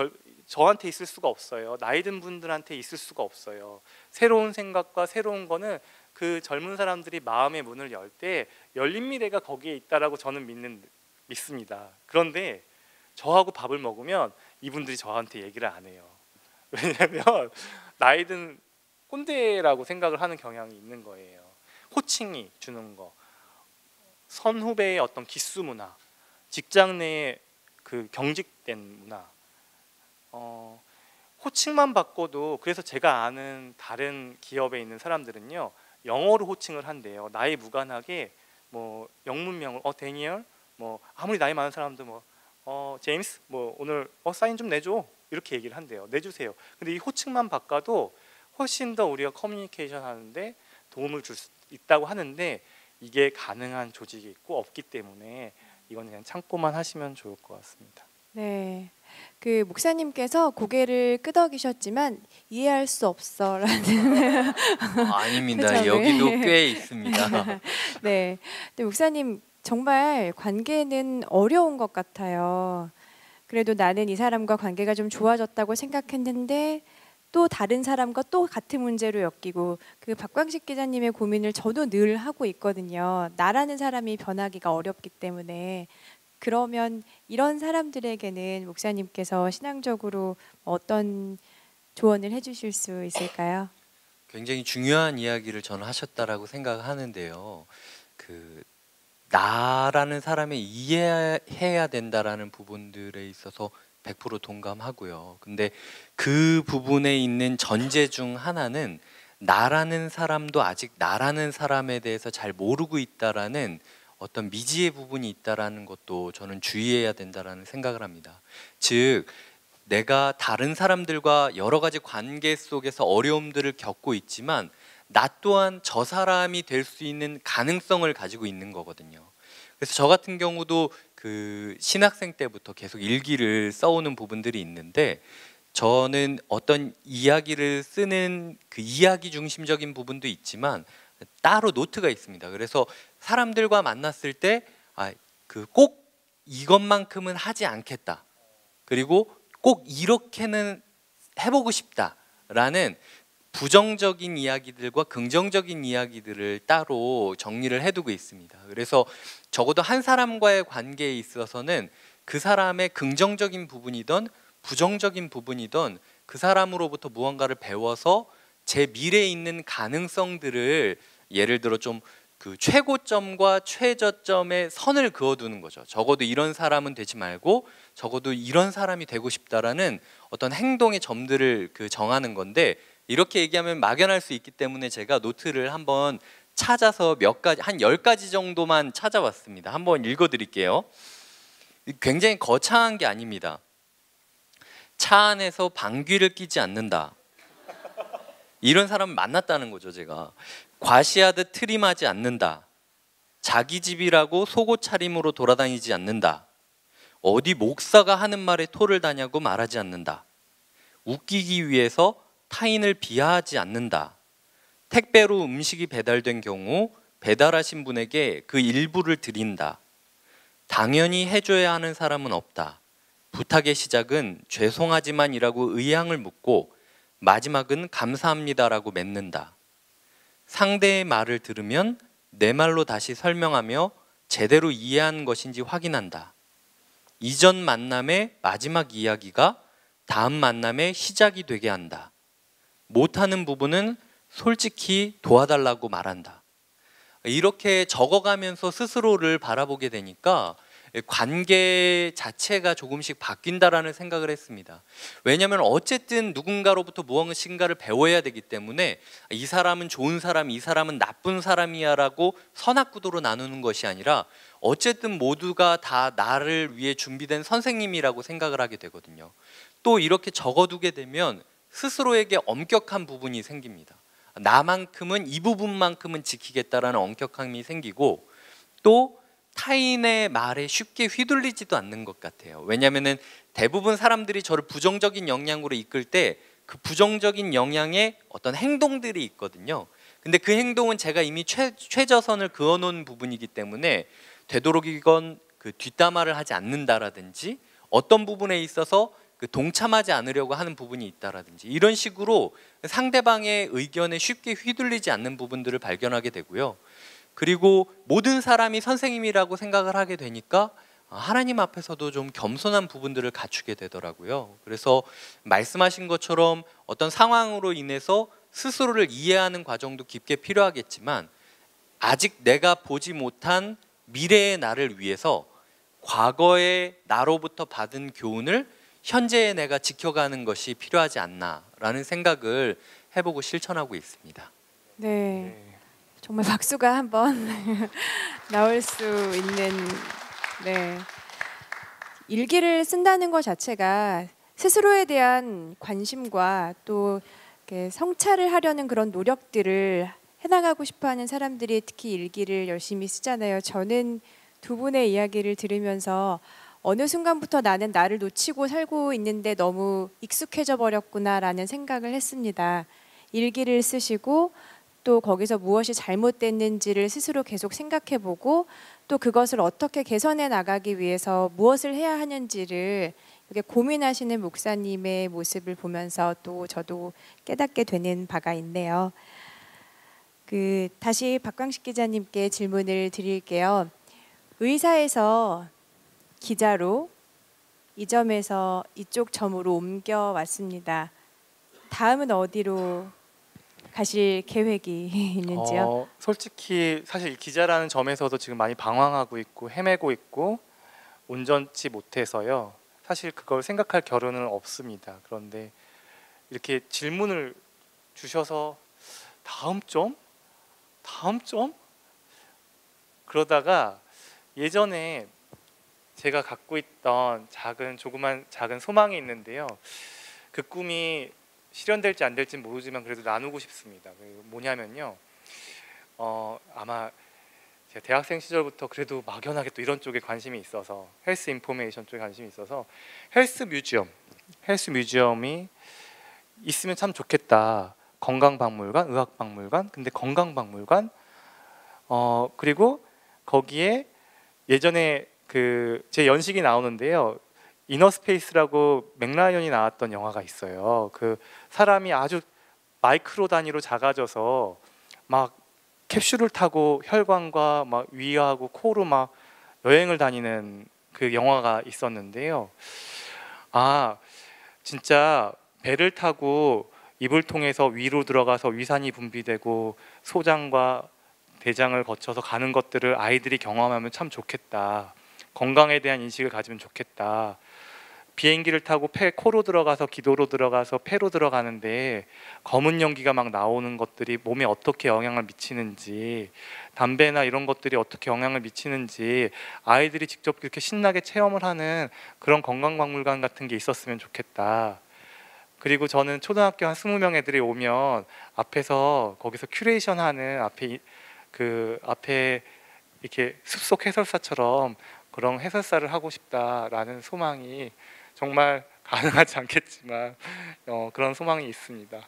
저한테 있을 수가 없어요. 나이 든 분들한테 있을 수가 없어요. 새로운 생각과 새로운 거는 그 젊은 사람들이 마음의 문을 열 때 열린 미래가 거기에 있다라고 저는 믿습니다. 그런데 저하고 밥을 먹으면 이분들이 저한테 얘기를 안 해요. 왜냐하면 나이 든 꼰대라고 생각을 하는 경향이 있는 거예요. 호칭이 주는 거, 선후배의 어떤 기수 문화, 직장 내의 그 경직된 문화, 호칭만 바꿔도. 그래서 제가 아는 다른 기업에 있는 사람들은요, 영어로 호칭을 한대요. 나이 무관하게 뭐 영문명을 데니얼 뭐 아무리 나이 많은 사람도 뭐 제임스 뭐 오늘 사인 좀 내줘 이렇게 얘기를 한대요. 내주세요. 근데 이 호칭만 바꿔도 훨씬 더 우리가 커뮤니케이션 하는데 도움을 줄 수 있다고 하는데 이게 가능한 조직이 있고 없기 때문에 이건 그냥 참고만 하시면 좋을 것 같습니다. 네. 그 목사님께서 고개를 끄덕이셨지만 이해할 수 없어라는 아닙니다. 표정을. 여기도 꽤 있습니다. 네. 근데 목사님 정말 관계는 어려운 것 같아요. 그래도 나는 이 사람과 관계가 좀 좋아졌다고 생각했는데 또 다른 사람과 또 같은 문제로 엮이고 그 박광식 기자님의 고민을 저도 늘 하고 있거든요. 나라는 사람이 변하기가 어렵기 때문에 그러면 이런 사람들에게는 목사님께서 신앙적으로 어떤 조언을 해주실 수 있을까요? 굉장히 중요한 이야기를 저는 하셨다라고 생각하는데요. 그 나라는 사람을 이해해야 된다라는 부분들에 있어서 100% 동감하고요. 근데 그 부분에 있는 전제 중 하나는 나라는 사람도 아직 나라는 사람에 대해서 잘 모르고 있다라는 어떤 미지의 부분이 있다라는 것도 저는 주의해야 된다라는 생각을 합니다. 즉 내가 다른 사람들과 여러 가지 관계 속에서 어려움들을 겪고 있지만 나 또한 저 사람이 될 수 있는 가능성을 가지고 있는 거거든요. 그래서 저 같은 경우도 그 신학생 때부터 계속 일기를 써오는 부분들이 있는데 저는 어떤 이야기를 쓰는 그 이야기 중심적인 부분도 있지만 따로 노트가 있습니다. 그래서 사람들과 만났을 때 그 꼭 이것만큼은 하지 않겠다. 그리고 꼭 이렇게는 해보고 싶다라는 부정적인 이야기들과 긍정적인 이야기들을 따로 정리를 해두고 있습니다. 그래서 적어도 한 사람과의 관계에 있어서는 그 사람의 긍정적인 부분이든 부정적인 부분이든 그 사람으로부터 무언가를 배워서 제 미래에 있는 가능성들을 예를 들어 좀 그 최고점과 최저점의 선을 그어두는 거죠. 적어도 이런 사람은 되지 말고 적어도 이런 사람이 되고 싶다라는 어떤 행동의 점들을 그 정하는 건데 이렇게 얘기하면 막연할 수 있기 때문에 제가 노트를 한번 찾아서 몇 가지 한 10가지 정도만 찾아봤습니다. 한번 읽어드릴게요. 굉장히 거창한 게 아닙니다. 차 안에서 방귀를 뀌지 않는다. 이런 사람을 만났다는 거죠. 제가 과시하듯 트림하지 않는다. 자기 집이라고 속옷 차림으로 돌아다니지 않는다. 어디 목사가 하는 말에 토를 다냐고 말하지 않는다. 웃기기 위해서 타인을 비하하지 않는다. 택배로 음식이 배달된 경우 배달하신 분에게 그 일부를 드린다. 당연히 해줘야 하는 사람은 없다. 부탁의 시작은 죄송하지만이라고 의향을 묻고 마지막은 감사합니다라고 맺는다. 상대의 말을 들으면 내 말로 다시 설명하며 제대로 이해한 것인지 확인한다. 이전 만남의 마지막 이야기가 다음 만남의 시작이 되게 한다. 못하는 부분은 솔직히 도와달라고 말한다. 이렇게 적어가면서 스스로를 바라보게 되니까 관계 자체가 조금씩 바뀐다라는 생각을 했습니다. 왜냐하면 어쨌든 누군가로부터 무언가를 배워야 되기 때문에 이 사람은 좋은 사람, 이 사람은 나쁜 사람이야라고 선악구도로 나누는 것이 아니라 어쨌든 모두가 다 나를 위해 준비된 선생님이라고 생각을 하게 되거든요. 또 이렇게 적어두게 되면 스스로에게 엄격한 부분이 생깁니다. 나만큼은 이 부분만큼은 지키겠다라는 엄격함이 생기고 또 타인의 말에 쉽게 휘둘리지도 않는 것 같아요. 왜냐하면 대부분 사람들이 저를 부정적인 영향으로 이끌 때 그 부정적인 영향의 어떤 행동들이 있거든요. 근데 그 행동은 제가 이미 최저선을 그어놓은 부분이기 때문에 되도록이건 그 뒷담화를 하지 않는다라든지 어떤 부분에 있어서 그 동참하지 않으려고 하는 부분이 있다라든지 이런 식으로 상대방의 의견에 쉽게 휘둘리지 않는 부분들을 발견하게 되고요. 그리고 모든 사람이 선생님이라고 생각을 하게 되니까 하나님 앞에서도 좀 겸손한 부분들을 갖추게 되더라고요. 그래서 말씀하신 것처럼 어떤 상황으로 인해서 스스로를 이해하는 과정도 깊게 필요하겠지만 아직 내가 보지 못한 미래의 나를 위해서 과거의 나로부터 받은 교훈을 현재의 내가 지켜가는 것이 필요하지 않나라는 생각을 해보고 실천하고 있습니다. 네. 정말 박수가 한번 나올 수 있는 네. 일기를 쓴다는 것 자체가 스스로에 대한 관심과 또 이렇게 성찰을 하려는 그런 노력들을 해나가고 싶어하는 사람들이 특히 일기를 열심히 쓰잖아요. 저는 두 분의 이야기를 들으면서 어느 순간부터 나는 나를 놓치고 살고 있는데 너무 익숙해져 버렸구나라는 생각을 했습니다. 일기를 쓰시고 또 거기서 무엇이 잘못됐는지를 스스로 계속 생각해보고 또 그것을 어떻게 개선해 나가기 위해서 무엇을 해야 하는지를 이렇게 고민하시는 목사님의 모습을 보면서 또 저도 깨닫게 되는 바가 있네요. 다시 박광식 기자님께 질문을 드릴게요. 의사에서 기자로 이 점에서 이쪽 점으로 옮겨 왔습니다. 다음은 어디로 가실 계획이 있는지요? 솔직히 사실 기자라는 점에서도 지금 많이 방황하고 있고 헤매고 있고 온전치 못해서요. 사실 그걸 생각할 겨를은 없습니다. 그런데 이렇게 질문을 주셔서 다음 점? 그러다가 예전에 제가 갖고 있던 조그만 작은 소망이 있는데요. 그 꿈이 실현될지 안 될지 모르지만 그래도 나누고 싶습니다. 뭐냐면요. 아마 제가 대학생 시절부터 그래도 막연하게 또 이런 쪽에 관심이 있어서 헬스 인포메이션 쪽에 관심이 있어서 헬스 뮤지엄이 있으면 참 좋겠다. 건강박물관, 의학박물관, 근데 건강박물관 그리고 거기에 예전에 제 연식이 나오는데요. 이너스페이스라고 맥라이언이 나왔던 영화가 있어요. 그 사람이 아주 마이크로 단위로 작아져서 막 캡슐을 타고 혈관과 막 위하고 코로 막 여행을 다니는 그 영화가 있었는데요. 진짜 배를 타고 입을 통해서 위로 들어가서 위산이 분비되고 소장과 대장을 거쳐서 가는 것들을 아이들이 경험하면 참 좋겠다. 건강에 대한 인식을 가지면 좋겠다. 비행기를 타고 코로 들어가서 기도로 들어가서 폐로 들어가는데 검은 연기가 막 나오는 것들이 몸에 어떻게 영향을 미치는지, 담배나 이런 것들이 어떻게 영향을 미치는지 아이들이 직접 그렇게 신나게 체험을 하는 그런 건강박물관 같은 게 있었으면 좋겠다. 그리고 저는 초등학교 한 20명 애들이 오면 앞에서 거기서 큐레이션하는 앞에 이렇게 숲속 해설사처럼 그런 해설사를 하고 싶다라는 소망이 정말 가능하지 않겠지만 그런 소망이 있습니다.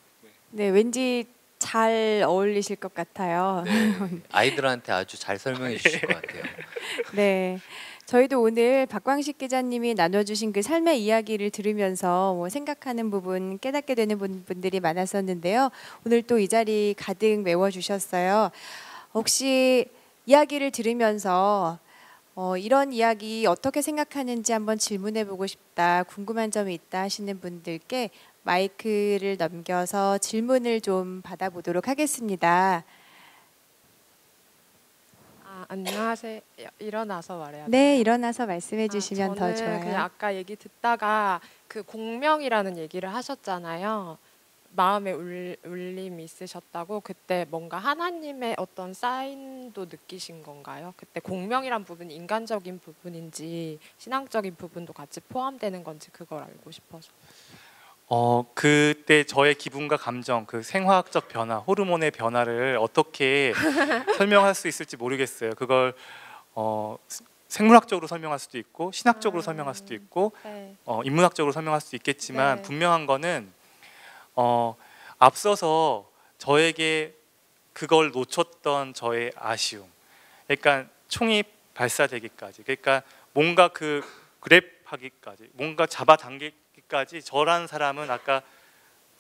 네, 왠지 잘 어울리실 것 같아요. 네, 아이들한테 아주 잘 설명해 주실 것 같아요. 네, 저희도 오늘 박광식 기자님이 나눠주신 그 삶의 이야기를 들으면서 생각하는 부분, 깨닫게 되는 분들이 많았었는데요. 오늘 또 이 자리 가득 메워주셨어요. 혹시 이야기를 들으면서 이런 이야기 어떻게 생각하는지 한번 질문해보고 싶다, 궁금한 점이 있다 하시는 분들께 마이크를 넘겨서 질문을 좀 받아보도록 하겠습니다. 안녕하세요. 일어나서 말해야 돼요? 네, 일어나서 말씀해 주시면 더 저는 그냥 좋아요. 아까 얘기 듣다가 그 공명이라는 얘기를 하셨잖아요. 마음에 울림이 있으셨다고. 그때 뭔가 하나님의 어떤 사인도 느끼신 건가요? 그때 공명이란 부분이 인간적인 부분인지 신앙적인 부분도 같이 포함되는 건지 그걸 알고 싶어서. 그때 저의 기분과 감정, 그 생화학적 변화, 호르몬의 변화를 어떻게 설명할 수 있을지 모르겠어요. 그걸 생물학적으로 설명할 수도 있고 신학적으로 설명할 수도 있고 네. 인문학적으로 설명할 수도 있겠지만 네. 분명한 거는 앞서서 저에게 그걸 놓쳤던 저의 아쉬움, 그러니까 총이 발사되기까지, 그러니까 뭔가 그랩하기까지, 뭔가 잡아당기기까지 저란 사람은 아까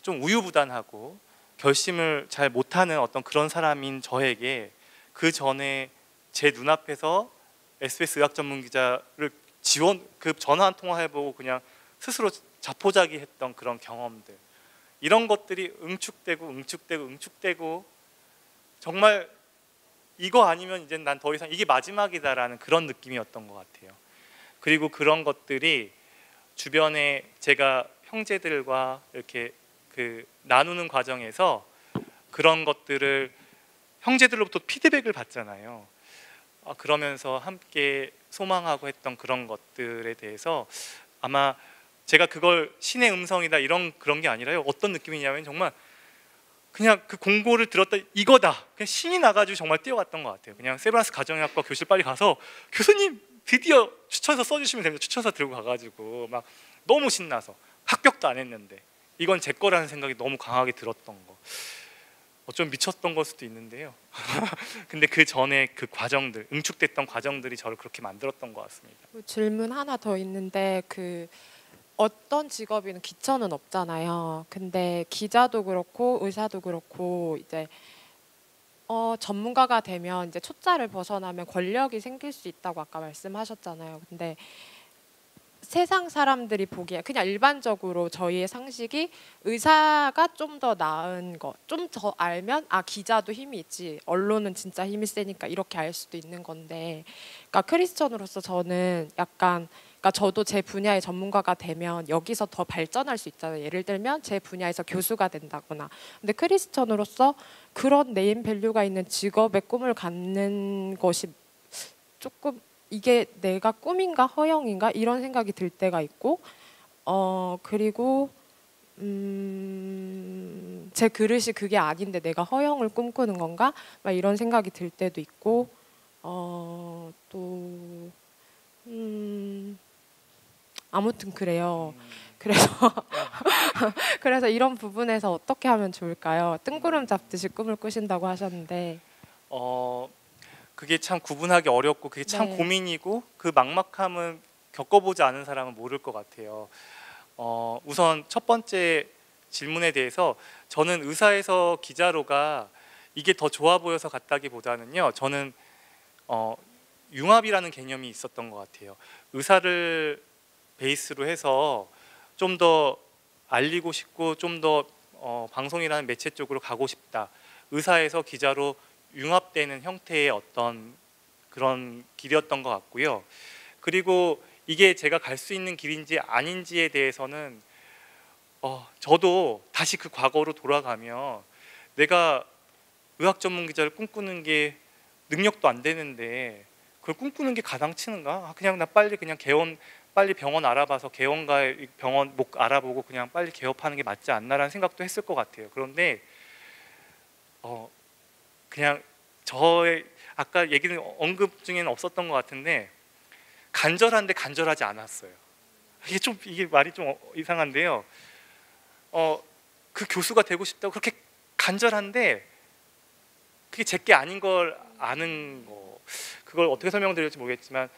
좀 우유부단하고 결심을 잘 못하는 어떤 그런 사람인 저에게 그 전에 제 눈앞에서 SBS 의학 전문 기자를 전화 한 통화 해보고 그냥 스스로 자포자기했던 그런 경험들, 이런 것들이 응축되고 정말 이거 아니면 이제 난 더 이상 이게 마지막이다라는 그런 느낌이었던 것 같아요. 그리고 그런 것들이 주변에 제가 형제들과 이렇게 나누는 과정에서 그런 것들을 형제들로부터 피드백을 받잖아요. 그러면서 함께 소망하고 했던 그런 것들에 대해서 아마 제가 그걸 신의 음성이다 그런 게 아니라요. 어떤 느낌이냐면 정말 그냥 그 공고를 들었다 이거다. 그냥 신이 나가지고 정말 뛰어갔던 것 같아요. 그냥 세브란스 가정의학과 교실 빨리 가서 교수님 드디어 추천서 써주시면 됩니다. 추천서 들고 가가지고 막 너무 신나서 합격도 안 했는데 이건 제 거라는 생각이 너무 강하게 들었던 거. 좀 미쳤던 걸 수도 있는데요. 근데 그 전에 그 과정들, 응축됐던 과정들이 저를 그렇게 만들었던 것 같습니다. 질문 하나 더 있는데 어떤 직업에는 기천은 없잖아요. 근데 기자도 그렇고 의사도 그렇고 이제 전문가가 되면 이제 초짜를 벗어나면 권력이 생길 수 있다고 아까 말씀하셨잖아요. 근데 세상 사람들이 보기에 그냥 일반적으로 저희의 상식이 의사가 좀 더 나은 거, 좀 더 알면 기자도 힘이 있지, 언론은 진짜 힘이 세니까 이렇게 알 수도 있는 건데, 그러니까 크리스천으로서 저는 약간 그러니까 저도 제 분야의 전문가가 되면 여기서 더 발전할 수 있잖아요. 예를 들면 제 분야에서 교수가 된다거나. 근데 크리스천으로서 그런 네임 밸류가 있는 직업의 꿈을 갖는 것이 조금 이게 내가 꿈인가 허영인가 이런 생각이 들 때가 있고 그리고 제 그릇이 그게 아닌데 내가 허영을 꿈꾸는 건가 막 이런 생각이 들 때도 있고 또 아무튼 그래요. 그래서 이런 부분에서 어떻게 하면 좋을까요? 뜬구름 잡듯이 꿈을 꾸신다고 하셨는데 그게 참 구분하기 어렵고 그게 참 네. 고민이고 그 막막함은 겪어보지 않은 사람은 모를 것 같아요. 우선 첫 번째 질문에 대해서 저는 의사에서 기자로가 이게 더 좋아 보여서 갔다기보다는요. 저는 융합이라는 개념이 있었던 것 같아요. 의사를 베이스로 해서 좀 더 알리고 싶고 좀 더 방송이라는 매체 쪽으로 가고 싶다. 의사에서 기자로 융합되는 형태의 어떤 그런 길이었던 것 같고요. 그리고 이게 제가 갈 수 있는 길인지 아닌지에 대해서는 저도 다시 그 과거로 돌아가면 내가 의학 전문 기자를 꿈꾸는 게 능력도 안 되는데 그걸 꿈꾸는 게 가당치는가? 그냥 나 빨리 그냥 빨리 병원 알아봐서 개원가에 병원 목 알아보고 그냥 빨리 개업하는 게 맞지 않나라는 생각도 했을 것 같아요. 그런데 그냥 저의 아까 얘기는 언급 중에는 없었던 것 같은데 간절한데 간절하지 않았어요. 이게 말이 좀 이상한데요. 그 교수가 되고 싶다고 그렇게 간절한데 그게 제게 아닌 걸 아는 거. 그걸 어떻게 설명드릴지 모르겠지만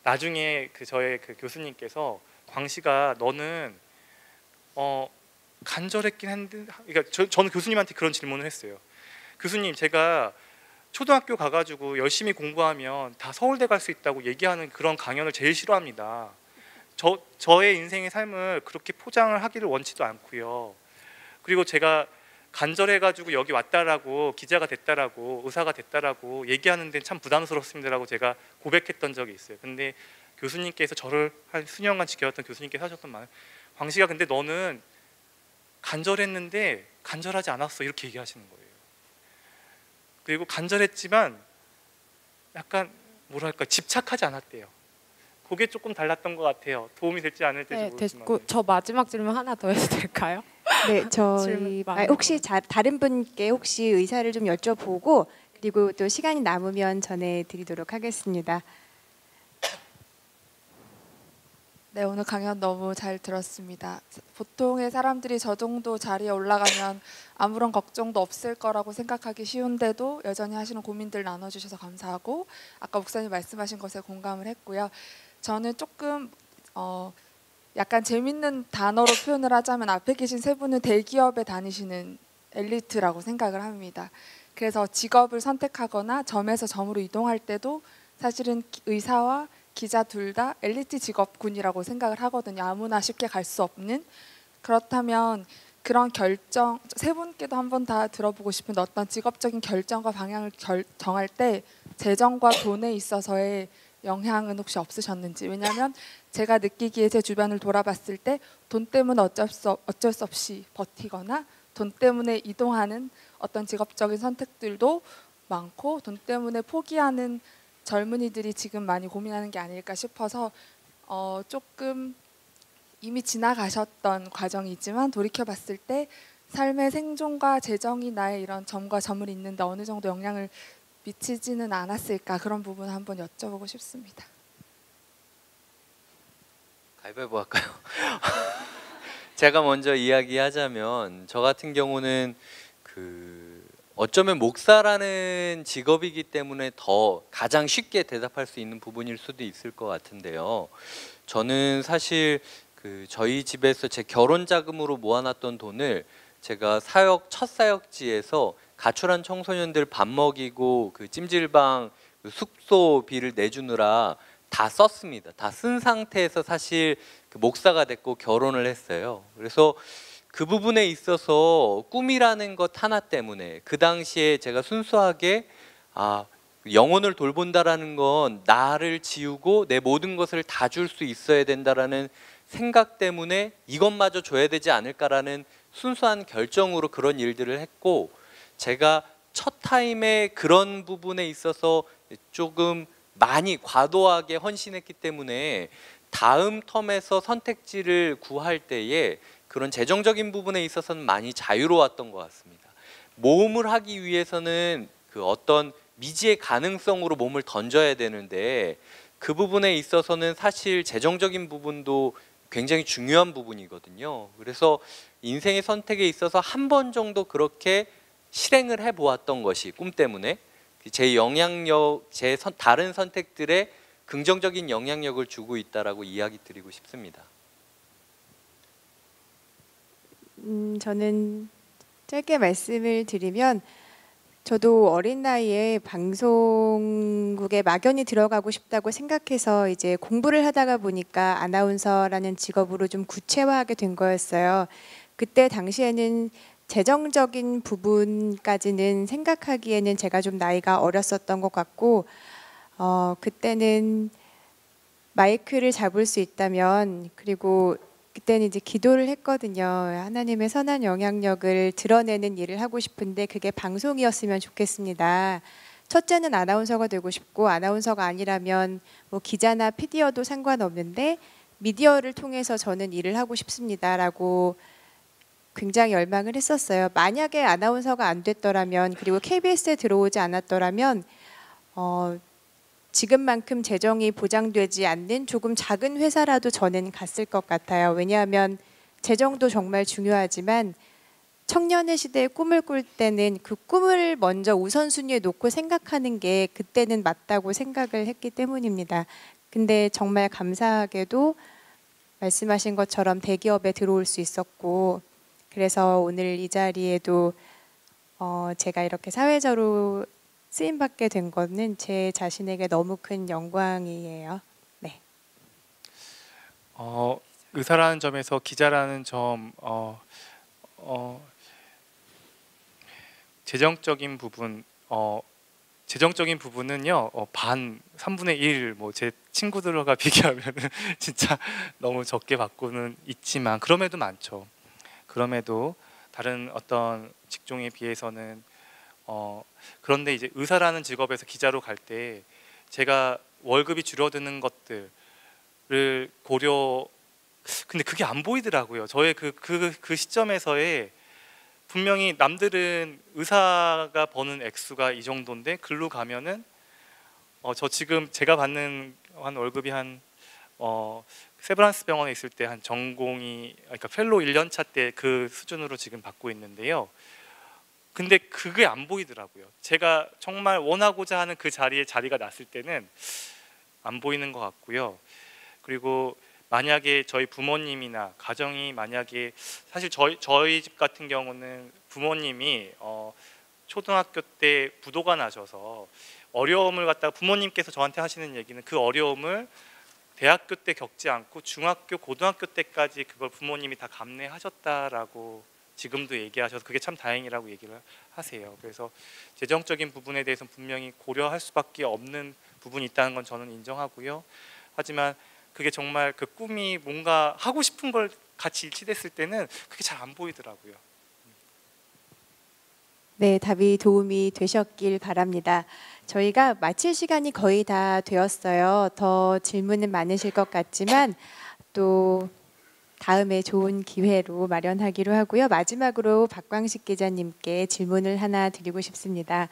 나중에 저의 그 교수님께서 광식아 너는 간절했긴 한데 그러니까 저는 교수님한테 그런 질문을 했어요. 교수님 제가 초등학교 가가지고 열심히 공부하면 다 서울대 갈 수 있다고 얘기하는 그런 강연을 제일 싫어합니다. 저의 인생의 삶을 그렇게 포장을 하기를 원치도 않고요. 그리고 제가 간절해가지고 여기 왔다라고 기자가 됐다라고 의사가 됐다라고 얘기하는 데는 참 부담스럽습니다라고 제가 고백했던 적이 있어요. 근데 교수님께서 저를 한 수년간 지켜왔던 교수님께서 하셨던 말은 광식아 근데 너는 간절했는데 간절하지 않았어 이렇게 얘기하시는 거예요. 그리고 간절했지만 약간 뭐랄까 집착하지 않았대요. 그게 조금 달랐던 것 같아요. 도움이 될지 안 될지 모르지만. 됐고 저 마지막 질문 하나 더 해도 될까요? 네, 저희 질문 많은 혹시 다른 분께 혹시 의사를 좀 여쭤보고 그리고 또 시간이 남으면 전해드리도록 하겠습니다. 네, 오늘 강연 너무 잘 들었습니다. 보통의 사람들이 저 정도 자리에 올라가면 아무런 걱정도 없을 거라고 생각하기 쉬운데도 여전히 하시는 고민들 나눠주셔서 감사하고 아까 목사님 말씀하신 것에 공감을 했고요. 저는 조금 약간 재밌는 단어로 표현을 하자면 앞에 계신 세 분은 대기업에 다니시는 엘리트라고 생각을 합니다. 그래서 직업을 선택하거나 점에서 점으로 이동할 때도 사실은 의사와 기자 둘 다 엘리트 직업군이라고 생각을 하거든요. 아무나 쉽게 갈 수 없는. 그렇다면 그런 결정, 세 분께도 한번 다 들어보고 싶은데 어떤 직업적인 결정과 방향을 정할 때 재정과 돈에 있어서의 영향은 혹시 없으셨는지. 왜냐하면 제가 느끼기에 제 주변을 돌아봤을 때 돈 때문에 어쩔 수 없이 버티거나 돈 때문에 이동하는 어떤 직업적인 선택들도 많고 돈 때문에 포기하는 젊은이들이 지금 많이 고민하는 게 아닐까 싶어서 조금 이미 지나가셨던 과정이지만 돌이켜봤을 때 삶의 생존과 재정이 나의 이런 점과 점을 잇는데 어느 정도 영향을 미치지는 않았을까, 그런 부분 한번 여쭤보고 싶습니다. 가위바위보 할까요? 제가 먼저 이야기하자면 저 같은 경우는 어쩌면 목사라는 직업이기 때문에 더 가장 쉽게 대답할 수 있는 부분일 수도 있을 것 같은데요. 저는 사실 저희 집에서 제 결혼 자금으로 모아놨던 돈을 제가 첫 사역지에서 가출한 청소년들 밥 먹이고 찜질방 숙소비를 내주느라 다 썼습니다. 다 쓴 상태에서 사실 목사가 됐고 결혼을 했어요. 그래서 그 부분에 있어서 꿈이라는 것 하나 때문에 그 당시에 제가 순수하게 영혼을 돌본다라는 건 나를 지우고 내 모든 것을 다 줄 수 있어야 된다라는 생각 때문에 이것마저 줘야 되지 않을까라는 순수한 결정으로 그런 일들을 했고, 제가 첫 타임에 그런 부분에 있어서 조금 많이 과도하게 헌신했기 때문에 다음 텀에서 선택지를 구할 때에 그런 재정적인 부분에 있어서는 많이 자유로웠던 것 같습니다. 모험을 하기 위해서는 어떤 미지의 가능성으로 몸을 던져야 되는데 그 부분에 있어서는 사실 재정적인 부분도 굉장히 중요한 부분이거든요. 그래서 인생의 선택에 있어서 한 번 정도 그렇게 실행을 해보았던 것이 꿈 때문에 제 영향력, 다른 선택들에 긍정적인 영향력을 주고 있다라고 이야기 드리고 싶습니다. 저는 짧게 말씀을 드리면 저도 어린 나이에 방송국에 막연히 들어가고 싶다고 생각해서 이제 공부를 하다가 보니까 아나운서라는 직업으로 좀 구체화하게 된 거였어요. 그때 당시에는 재정적인 부분까지는 생각하기에는 제가 좀 나이가 어렸었던 것 같고 그때는 마이크를 잡을 수 있다면, 그리고 그때는 이제 기도를 했거든요. 하나님의 선한 영향력을 드러내는 일을 하고 싶은데 그게 방송이었으면 좋겠습니다. 첫째는 아나운서가 되고 싶고, 아나운서가 아니라면 뭐 기자나 PD여도 상관없는데 미디어를 통해서 저는 일을 하고 싶습니다라고 굉장히 열망을 했었어요. 만약에 아나운서가 안 됐더라면, 그리고 KBS에 들어오지 않았더라면 지금만큼 재정이 보장되지 않는 조금 작은 회사라도 저는 갔을 것 같아요. 왜냐하면 재정도 정말 중요하지만 청년의 시대에 꿈을 꿀 때는 그 꿈을 먼저 우선순위에 놓고 생각하는 게 그때는 맞다고 생각을 했기 때문입니다. 근데 정말 감사하게도 말씀하신 것처럼 대기업에 들어올 수 있었고, 그래서 오늘 이 자리에도 제가 이렇게 사회자로 쓰임받게 된 거는 제 자신에게 너무 큰 영광이에요. 네. 의사라는 점에서 기자라는 점, 재정적인 부분, 재정적인 부분은요, 3분의 1, 뭐 제 친구들과 비교하면 진짜 너무 적게 받고는 있지만, 그럼에도 많죠. 그럼에도 다른 어떤 직종에 비해서는 그런데 이제 의사라는 직업에서 기자로 갈 때 제가 월급이 줄어드는 것들을 근데 그게 안 보이더라고요. 저의 그 시점에서의, 분명히 남들은 의사가 버는 액수가 이 정도인데 글로 가면은 저 지금 제가 받는 한 월급이 세브란스 병원에 있을 때 한 전공이, 그러니까 펠로우 1년차 때 그 수준으로 지금 받고 있는데요. 근데 그게 안 보이더라고요. 제가 정말 원하고자 하는 그 자리가 났을 때는 안 보이는 것 같고요. 그리고 만약에 저희 부모님이나 가정이 만약에, 사실 저희 집 같은 경우는 부모님이 초등학교 때 부도가 나셔서 어려움을 갖다가 부모님께서 저한테 하시는 얘기는 그 어려움을 대학교 때 겪지 않고 중학교, 고등학교 때까지 그걸 부모님이 다 감내하셨다라고 지금도 얘기하셔서 그게 참 다행이라고 얘기를 하세요. 그래서 재정적인 부분에 대해서는 분명히 고려할 수밖에 없는 부분이 있다는 건 저는 인정하고요. 하지만 그게 정말 그 꿈이 뭔가 하고 싶은 걸 같이 일치됐을 때는 그게 잘 안 보이더라고요. 네, 답이 도움이 되셨길 바랍니다. 저희가 마칠 시간이 거의 다 되었어요. 더 질문은 많으실 것 같지만 또 다음에 좋은 기회로 마련하기로 하고요. 마지막으로 박광식 기자님께 질문을 하나 드리고 싶습니다.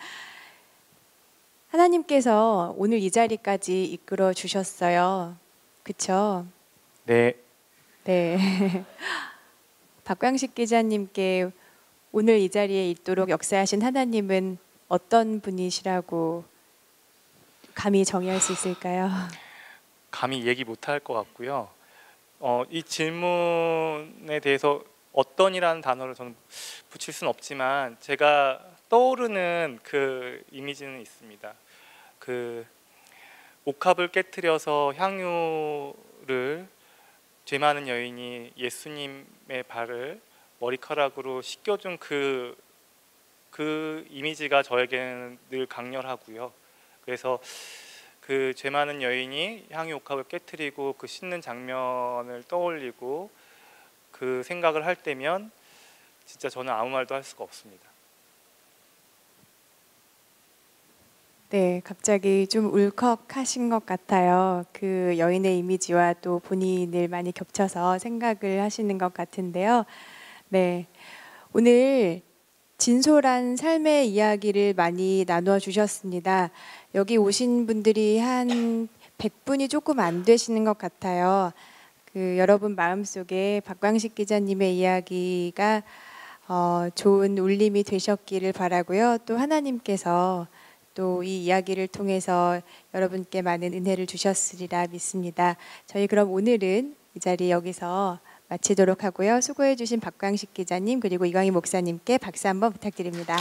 하나님께서 오늘 이 자리까지 이끌어 주셨어요. 그렇죠? 네, 네. 박광식 기자님께 오늘 이 자리에 있도록 역사하신 하나님은 어떤 분이시라고 감히 정의할 수 있을까요? 감히 얘기 못할 것 같고요. 이 질문에 대해서 어떤이라는 단어를 저는 붙일 수는 없지만 제가 떠오르는 그 이미지는 있습니다. 그 옥합을 깨트려서 향유를 죄 많은 여인이 예수님의 발을 머리카락으로 씻겨준 그 이미지가 저에게는 늘 강렬하고요. 그래서 그 죄 많은 여인이 향유 옥합을 깨트리고 그 씻는 장면을 떠올리고 그 생각을 할 때면 진짜 저는 아무 말도 할 수가 없습니다. 네, 갑자기 좀 울컥하신 것 같아요. 그 여인의 이미지와 또 본인을 많이 겹쳐서 생각을 하시는 것 같은데요. 네, 오늘 진솔한 삶의 이야기를 많이 나누어 주셨습니다. 여기 오신 분들이 한 100분이 조금 안 되시는 것 같아요. 그 여러분 마음속에 박광식 기자님의 이야기가 좋은 울림이 되셨기를 바라고요. 또 하나님께서 또 이 이야기를 통해서 여러분께 많은 은혜를 주셨으리라 믿습니다. 저희 그럼 오늘은 이 자리 여기서 마치도록 하고요. 수고해 주신 박광식 기자님 그리고 이광희 목사님께 박수 한번 부탁드립니다.